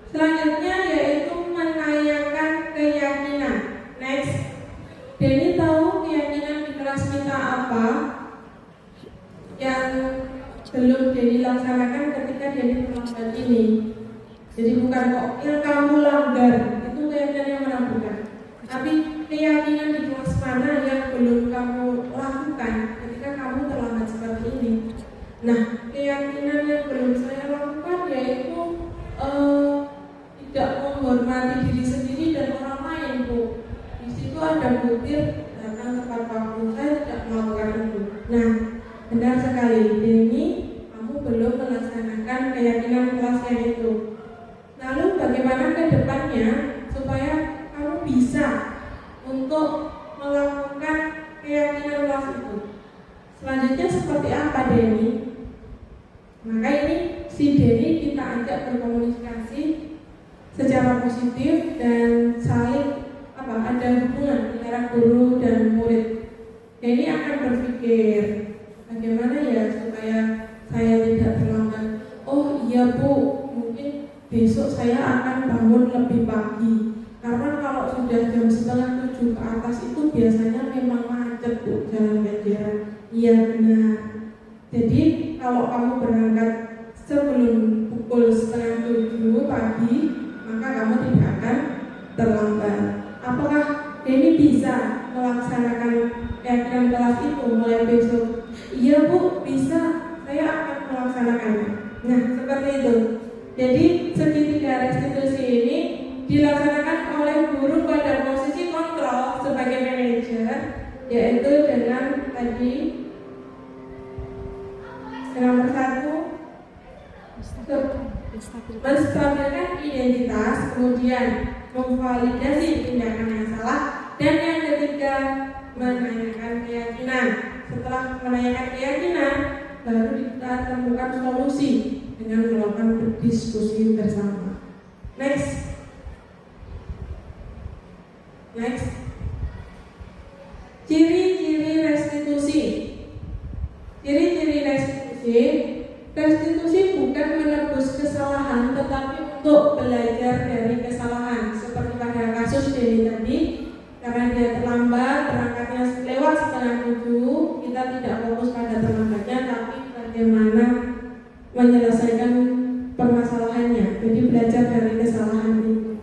Selanjutnya yaitu menanyakan keyakinan. Next. Denny tahu keyakinan di kelas kita apa? terlambat ini. Jadi bukan kok yang kamu langgar itu keyakinan yang menakutkan, tapi keyakinan di kelas mana yang belum kamu lakukan ketika kamu terlambat seperti ini. Nah, keyakinan yang belum saya lakukan yaitu tidak menghormati diri sendiri dan orang lain, Bu. Di situ ada butir datang tepat waktu, saya tidak melakukan itu. Nah, benar sekali, ini kamu belum melaksanakan keyakinan kelas yang itu. Lalu bagaimana ke depannya supaya kamu bisa untuk melakukan keyakinan kelas itu? Selanjutnya seperti apa, Denny? Maka ini si Denny kita ajak berkomunikasi secara positif dan saling ada hubungan antara guru dan murid. Denny akan berpikir bagaimana ya supaya saya tidak terlambat. Oh iya Bu, mungkin besok saya akan bangun lebih pagi, karena kalau sudah jam 6:30 ke atas itu biasanya memang macet Bu jalan Kenjeran. Iya benar. Jadi kalau kamu berangkat sebelum pukul 6:30 pagi, maka kamu tidak akan terlambat. Apakah Denny bisa melaksanakan keyakinan kelas itu mulai besok? Iya Bu, bisa. Saya akan melaksanakannya. Nah, seperti itu. Jadi segitiga restitusi ini dilaksanakan oleh guru pada posisi kontrol sebagai manajer, yaitu dengan tadi nomor 1 menstabilkan identitas, kemudian memvalidasi tindakan yang salah, dan yang ketiga menanyakan keyakinan. Setelah menanyakan keyakinan, baru kita temukan solusi dengan melakukan diskusi bersama. Next. Ciri-ciri restitusi. Ciri-ciri restitusi bukan menebus kesalahan, tetapi untuk belajar dari kesalahan. Seperti pada kasus Denny tadi, karena dia terlambat, berangkatnya lewat 6:30, kita tidak fokus pada terlambatnya, tapi bagaimana menyelesaikan permasalahannya. Jadi belajar dari kesalahan itu.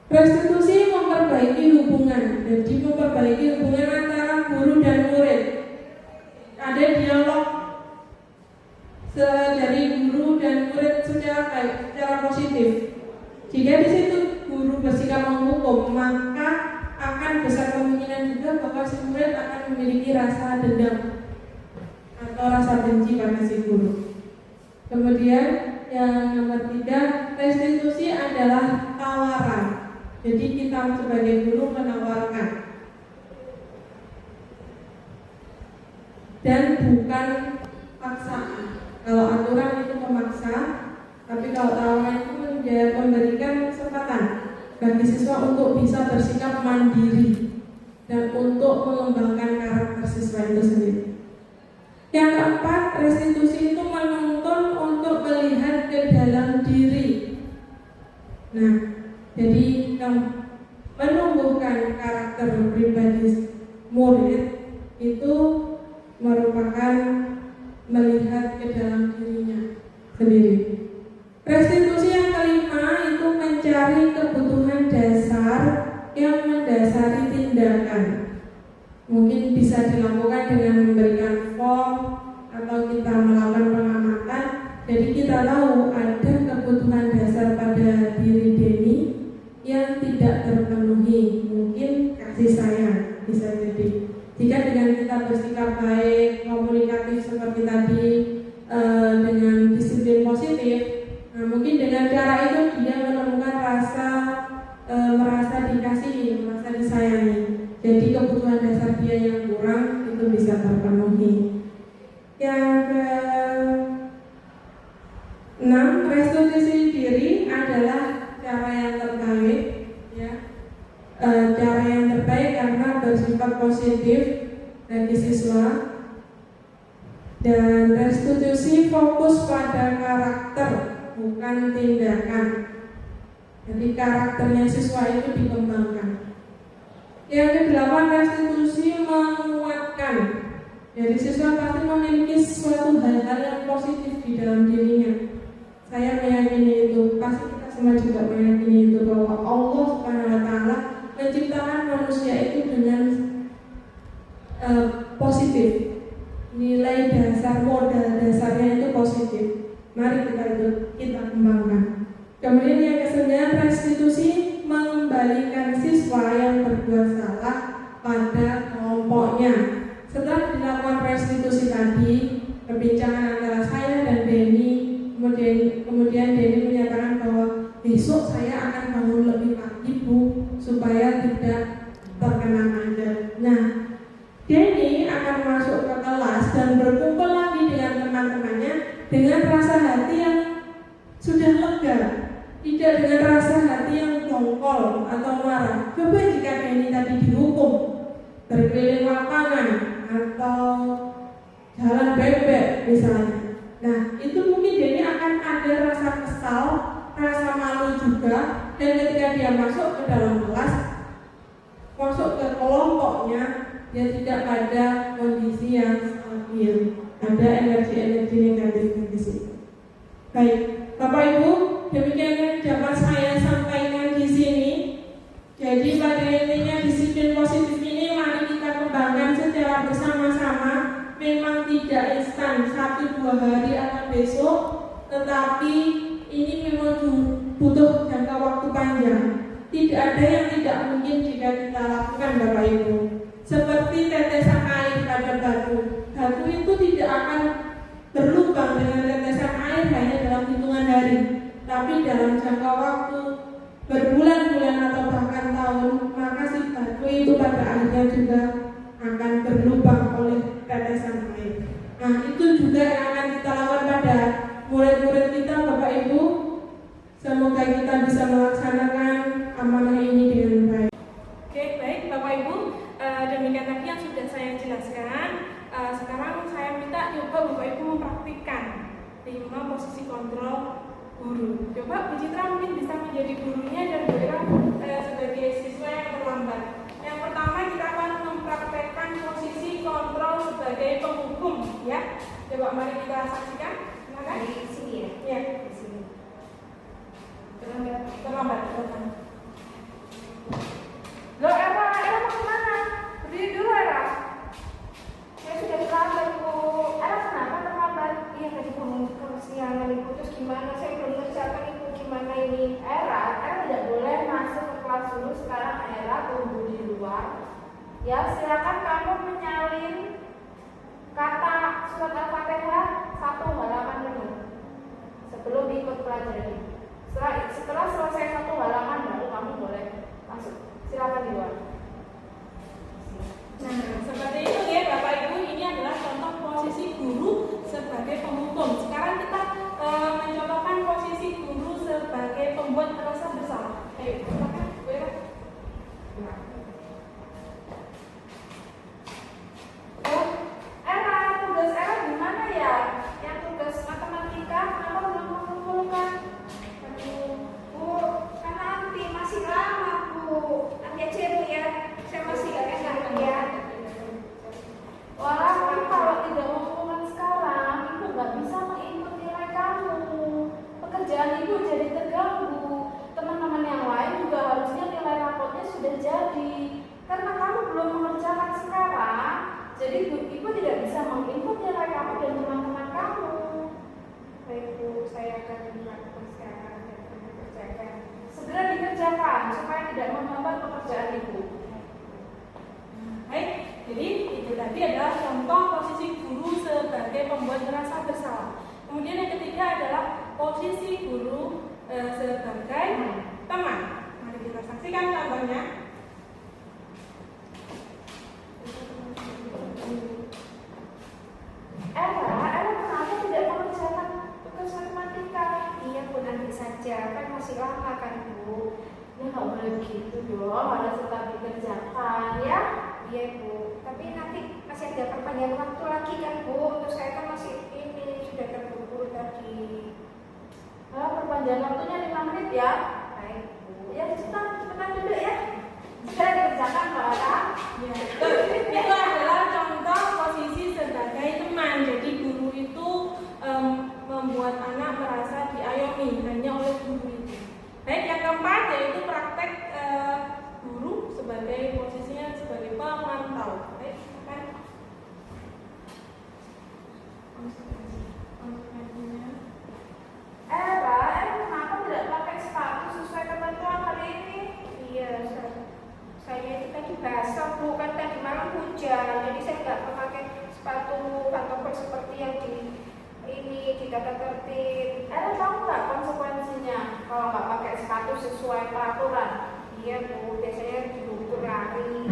Restitusi memperbaiki hubungan. Jadi memperbaiki hubungan antara guru dan murid. Ada dialog dari guru dan murid secara baik, secara positif. Jika di situ guru bersikap menghukum, maka akan besar kemungkinan juga bahwa si murid akan memiliki rasa dendam atau rasa benci pada si guru. Kemudian yang nomor 3, restitusi adalah tawaran. Jadi kita sebagai guru menawarkan dan bukan paksaan. Kalau aturan itu memaksa, tapi kalau tawaran itu memberikan kesempatan bagi siswa untuk bisa bersikap mandiri dan untuk mengembangkan karakter siswa itu sendiri. Yang keempat, restitusi itu menuntun untuk melihat ke dalam diri. Nah, jadi yang menumbuhkan karakter pribadi murid itu merupakan melihat ke dalam dirinya sendiri. Restitusi yang kelima itu mencari kebutuhan dasar yang mendasari tindakan. Mungkin bisa dilakukan dengan memberikan form atau kita melakukan pengamatan. Jadi kita tahu ada kebutuhan dasar pada diri Denny yang tidak terpenuhi. Mungkin kasih sayang bisa jadi. Jika dengan kita bersikap baik, komunikatif seperti tadi, dengan disiplin positif, nah mungkin dengan cara itu dia menemukan merasa dikasihi, merasa disayangi. Jadi kebutuhan dasar dia yang kurang itu bisa terpenuhi. Yang ke-6, restitusi diri adalah cara yang terbaik, ya. Cara yang terbaik karena bersifat positif bagi siswa. Dan restitusi fokus pada karakter, bukan tindakan. Jadi karakternya siswa itu dikembangkan. Yang ke-8, restitusi menguatkan. Jadi siswa pasti memiliki suatu hal-hal yang positif di dalam dirinya. Saya meyakini itu, pasti kita semua juga meyakini itu, bahwa Allah Subhanahu wa Ta'ala menciptakan manusia itu dengan positif. Nilai dasar, modal dasarnya itu positif. Mari kita kembangkan. Kemudian yang ke-9, restitusi, mengembalikan siswa yang berbuat salah pada kelompoknya. Setelah dilakukan restitusi tadi, perbincangan antara saya dan Denny, kemudian Denny menyatakan bahwa besok saya akan bangun lebih pagi Bu, supaya tidak terkena macet. Nah, Denny akan masuk ke kelas dan berkumpul lagi dengan teman-temannya dengan rasa hati yang sudah lega, tidak dengan rasa hati yang dongkol atau marah. Coba jika Denny tadi dihukum berkeliling lapangan atau jalan bebek misalnya, nah itu mungkin Denny akan ada rasa kesal, rasa malu juga, dan ketika dia masuk ke dalam kelas, masuk ke kelompoknya, dia tidak pada kondisi yang stabil, ada energi-energi negatif di situ. Baik, Bapak Ibu, demikian yang dapat saya sampaikan di sini. Jadi pada intinya disiplin positif ini mari kita kembangkan secara bersama-sama. Memang tidak instan 1-2 hari atau besok, tetapi ini memang butuh jangka waktu panjang. Tidak ada yang tidak mungkin jika kita lakukan, Bapak Ibu. Seperti tetesan air pada batu. Batu itu tidak akan berlubang dengan tetesan air hanya dalam hitungan hari, tapi dalam jangka waktu berbulan-bulan atau bahkan tahun, maka si batu itu pada akhirnya juga akan berlubang oleh tetesan air. Nah, itu juga yang akan kita lakukan pada murid-murid kita, Bapak Ibu. Semoga kita bisa melaksanakan amanah ini dengan baik. Oke, baik Bapak Ibu, demikian tadi yang sudah saya jelaskan. Sekarang saya minta coba Bapak Ibu mempraktikkan 5 posisi kontrol guru. Coba Bu Citra mungkin bisa menjadi gurunya dan Bu Ira sebagai siswa yang terlambat. Yang pertama kita akan mempraktekkan posisi kontrol sebagai penghukum, ya. Coba mari kita saksikan. Silakan. Di sini ya? Ya. Di sini. Terlambat. Loh, Era mau kemana? Berdiri dulu, Era. Saya sudah terlambat Bu. Era kenapa terlambat? Iya tadi bangun kesiangan Ibu. Terus gimana? Saya belum ngerjakan Ibu. Gimana ini? Era tidak boleh masuk ke kelas dulu. Sekarang Era tunggu di luar. Ya silakan kamu menyalin kata surat Al-Fatihah 1 halaman penuh sebelum ikut pelajaran. Setelah selesai 1 halaman baru kamu boleh masuk. Silakan di luar. Nah, seperti itu ya Bapak Ibu, ini adalah contoh posisi guru sebagai penghukum. Sekarang kita mencontohkan posisi guru sebagai pembuat rasa bersalah. Ayo, silakan Bu Ira. Era, tugas Era gimana ya? Yang tugas matematika kenapa belum mengumpulkan? Aduh, Bu, kan nanti masih lama Bu. Nanti aja Bu ya, saya masih gak enak ya. Walaupun kalau tidak mengumpulkan sekarang, Ibu gak bisa menginput nilai kamu. Pekerjaan Ibu jadi terganggu. Teman-teman yang lain juga harusnya nilai rapotnya sudah jadi. Karena kamu belum mengerjakan sekarang, jadi Ibu tidak bisa menginput nilai kamu dan teman-teman kamu. Baik Bu, saya akan melakukan sekarang dan mengerjakan. Segera dikerjakan supaya tidak menghambat pekerjaan Ibu. Baik, jadi itu tadi adalah contoh posisi guru sebagai pembuat merasa bersalah. Kemudian yang ketiga adalah posisi guru sebagai teman. Mari kita saksikan contohnya. Era kenapa tidak mengerjakan tugas matematika? Iya Bu, nanti saja, kan masih lama kan Bu. Ya nggak boleh begitu dong, harus tetap dikerjakan ya. Iya Bu, tapi nanti masih ada perpanjangan waktu lagi kan Bu. Untuk saya kan masih ini sudah terburu-buru tadi. Perpanjangan waktunya 5 menit ya. Baik Bu, ya cepetan dulu ya. Segera dikerjakan Mbak Ara. Ya, itu adalah contoh posisi sebagai teman. Jadi guru itu membuat anak merasa diayomi biasa Bu, kan tadi malam hujan, jadi saya nggak memakai sepatu pantofel seperti yang di tata tertib. Tahu nggak konsekuensinya kalau nggak pakai sepatu sesuai peraturan? Iya Bu, biasanya dihukum lari.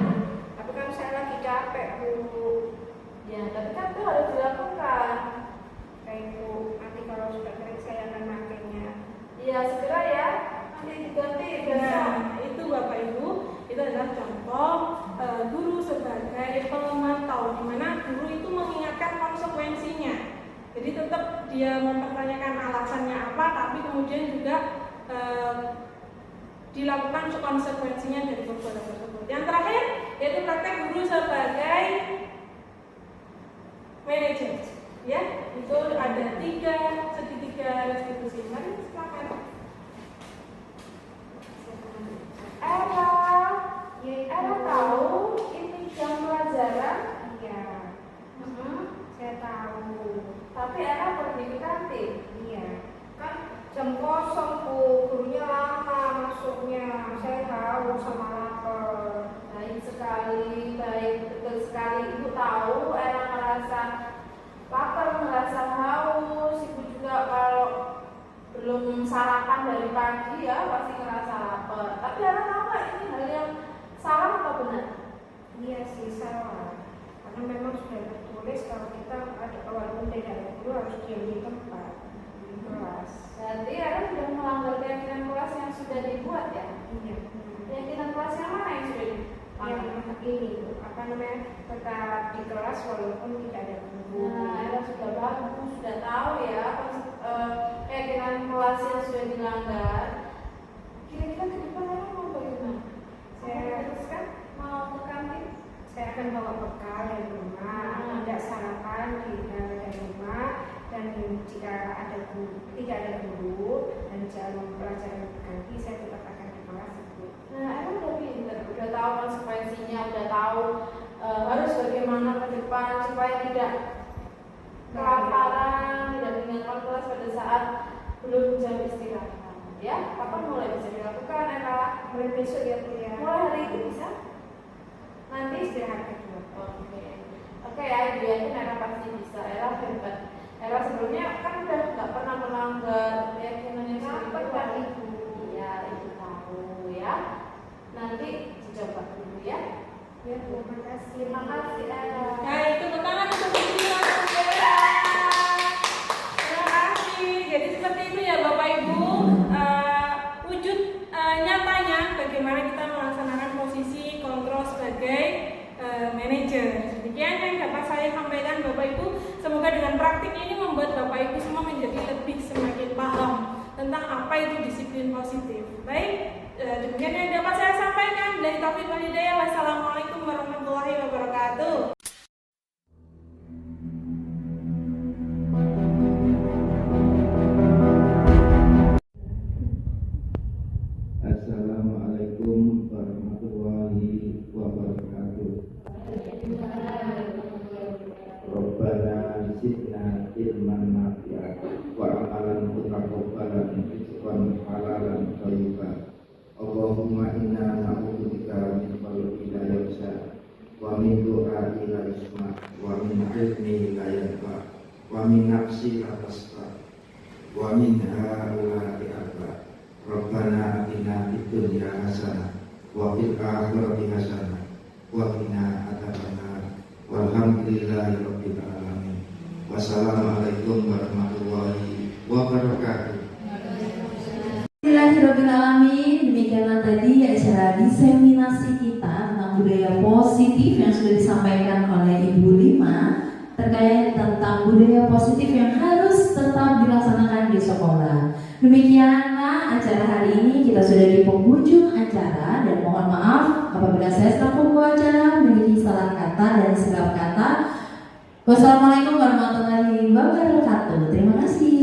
Tapi kan saya lagi capek Bu. Ya, tapi kan itu harus dilakukan. Kayak Bu, nanti kalau sudah kering saya akan makainya. Iya, segera ya. Nanti diganti besok. Nah, itu Bapak Ibu, itu adalah contoh guru sebagai pemantau, di mana guru itu mengingatkan konsekuensinya. Jadi tetap dia mempertanyakan alasannya apa, tapi kemudian juga dilakukan konsekuensinya dari perbuatan tersebut. Yang terakhir yaitu praktek guru sebagai manajer. Ya, itu ada segitiga restitusi. Mari silakan. Era tahu ini jam pelajaran? Iya. Saya tahu. Tapi Era pergi ke kantin? Iya. Kan jam kosong Bu, gurunya lama masuknya. Saya tahu sama lapar. Baik sekali, baik betul sekali. Ibu tahu Era merasa lapar, merasa haus. Ibu juga kalau belum sarapan dari pagi ya pasti ngerasa lapar. Tapi Era tahu nggak ini hal yang salah atau benar? Iya sih salah. Karena memang sudah tertulis kalau kita ada walaupun tidak ada guru harus diam di tempat di kelas. Berarti Era sudah melanggar keyakinan kelas yang sudah dibuat ya? Iya. Keyakinan kelas yang mana yang sudah dibuat? Yang ini apa namanya, tetap di kelas walaupun tidak ada guru. Nah, Era sudah bagus, sudah tahu ya keyakinan kelas yang sudah dilanggar. Kira-kira ke depan Era mau bagaimana? Saya teruskan mau ke kantin. Saya akan bawa bekal dari rumah, tidak sarapan dari rumah, dan jika tidak ada guru dan jam pelajaran berganti, saya tetap akan di kelas itu. Nah, Era udah pinter, udah tahu konsekuensinya, udah tahu harus bagaimana ke depan supaya tidak kelaparan, tidak meninggalkan kelas pada saat belum jam istirahat. Ya, kapan mulai bisa dilakukan Era? Mulai besok ya Bu ya. Mulai hari ini bisa? Nanti istirahat kedua. Oke ya, Ibu yakin Era pasti bisa. Era hebat. Era sebelumnya kan udah nggak pernah melanggar keyakinannya sendiri. Tadi Ibu. Iya, Ibu tahu ya. Nanti dicoba dulu ya. Ya, terima kasih. Terima kasih Era. Nah, itu tangan untuk Era. Terima kasih. Jadi seperti itu ya Bapak Ibu. Wujud nyatanya bagaimana kita melaksanakan posisi kontrol sebagai manajer. Demikian yang dapat saya sampaikan Bapak Ibu. Semoga dengan praktik ini membuat Bapak Ibu semua menjadi lebih semakin paham tentang apa itu disiplin positif. Baik, demikian yang dapat saya sampaikan. Dari Taufik wal Hidayah. Wassalamualaikum warahmatullahi wabarakatuh. Assalamualaikum warahmatullahi wabarakatuh. Rabbana zidna ilman nafi'an wa amalan mutaqabbalan rizqan halalan thayyiban. Allahumma inna na'udzubika min qalbin la yakhsha wa min du'ain la yusma wa min ilmin la yanfa wa min nafsin la tasfa wa min ha'ula'i arba. Rabbana atina fid dunya hasanah wa fil akhirati hasanah wa qina adzabannar. Walhamdulillahi rabbil alamin. Wassalamualaikum warahmatullahi wabarakatuh. Bismillahirrahmanirrahim. Demikianlah tadi acara diseminasi kita tentang budaya positif yang sudah disampaikan oleh Ibu Lima terkait tentang budaya positif yang harus tetap dilaksanakan di sekolah. Demikianlah acara hari ini, kita sudah di penghujung acara dan mohon maaf apabila saya selaku pembawa acara memiliki salah kata dan silap kata. Wassalamualaikum warahmatullahi wabarakatuh. Terima kasih.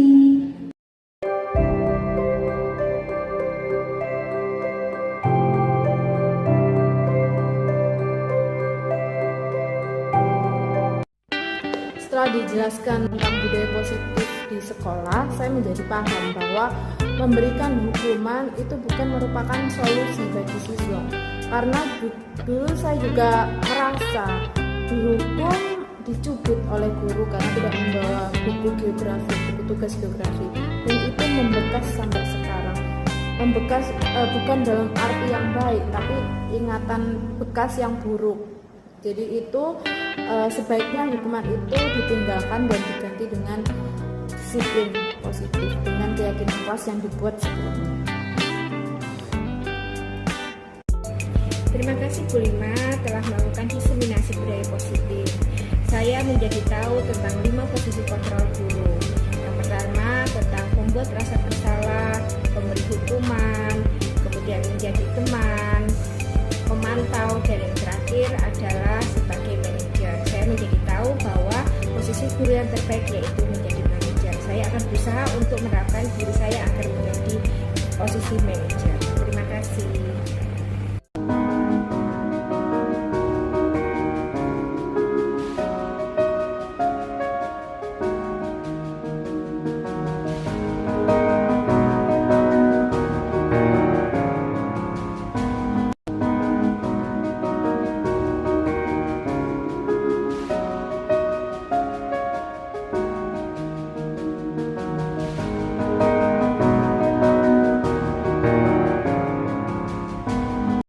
Setelah dijelaskan tentang budaya positif di sekolah, saya menjadi paham bahwa memberikan hukuman itu bukan merupakan solusi bagi siswa. karena dulu saya juga merasa dihukum, dicubit oleh guru karena tidak membawa buku geografi, buku tugas geografi, dan itu membekas sampai sekarang. Membekas bukan dalam arti yang baik, tapi ingatan bekas yang buruk. Jadi itu sebaiknya hukuman itu ditinggalkan dan diganti dengan disiplin positif dengan keyakinan kelas yang dibuat sebelumnya. Terima kasih Bu Lima telah melakukan diseminasi budaya positif. Saya menjadi tahu tentang 5 posisi kontrol guru. Yang pertama tentang membuat rasa bersalah, memberi hukuman, kemudian menjadi teman, memantau, dan yang terakhir adalah sebagai manajer. Saya menjadi tahu bahwa posisi guru yang terbaik yaitu menjadi manajer. Saya akan berusaha untuk menerapkan diri saya agar menjadi posisi manajer. Terima kasih.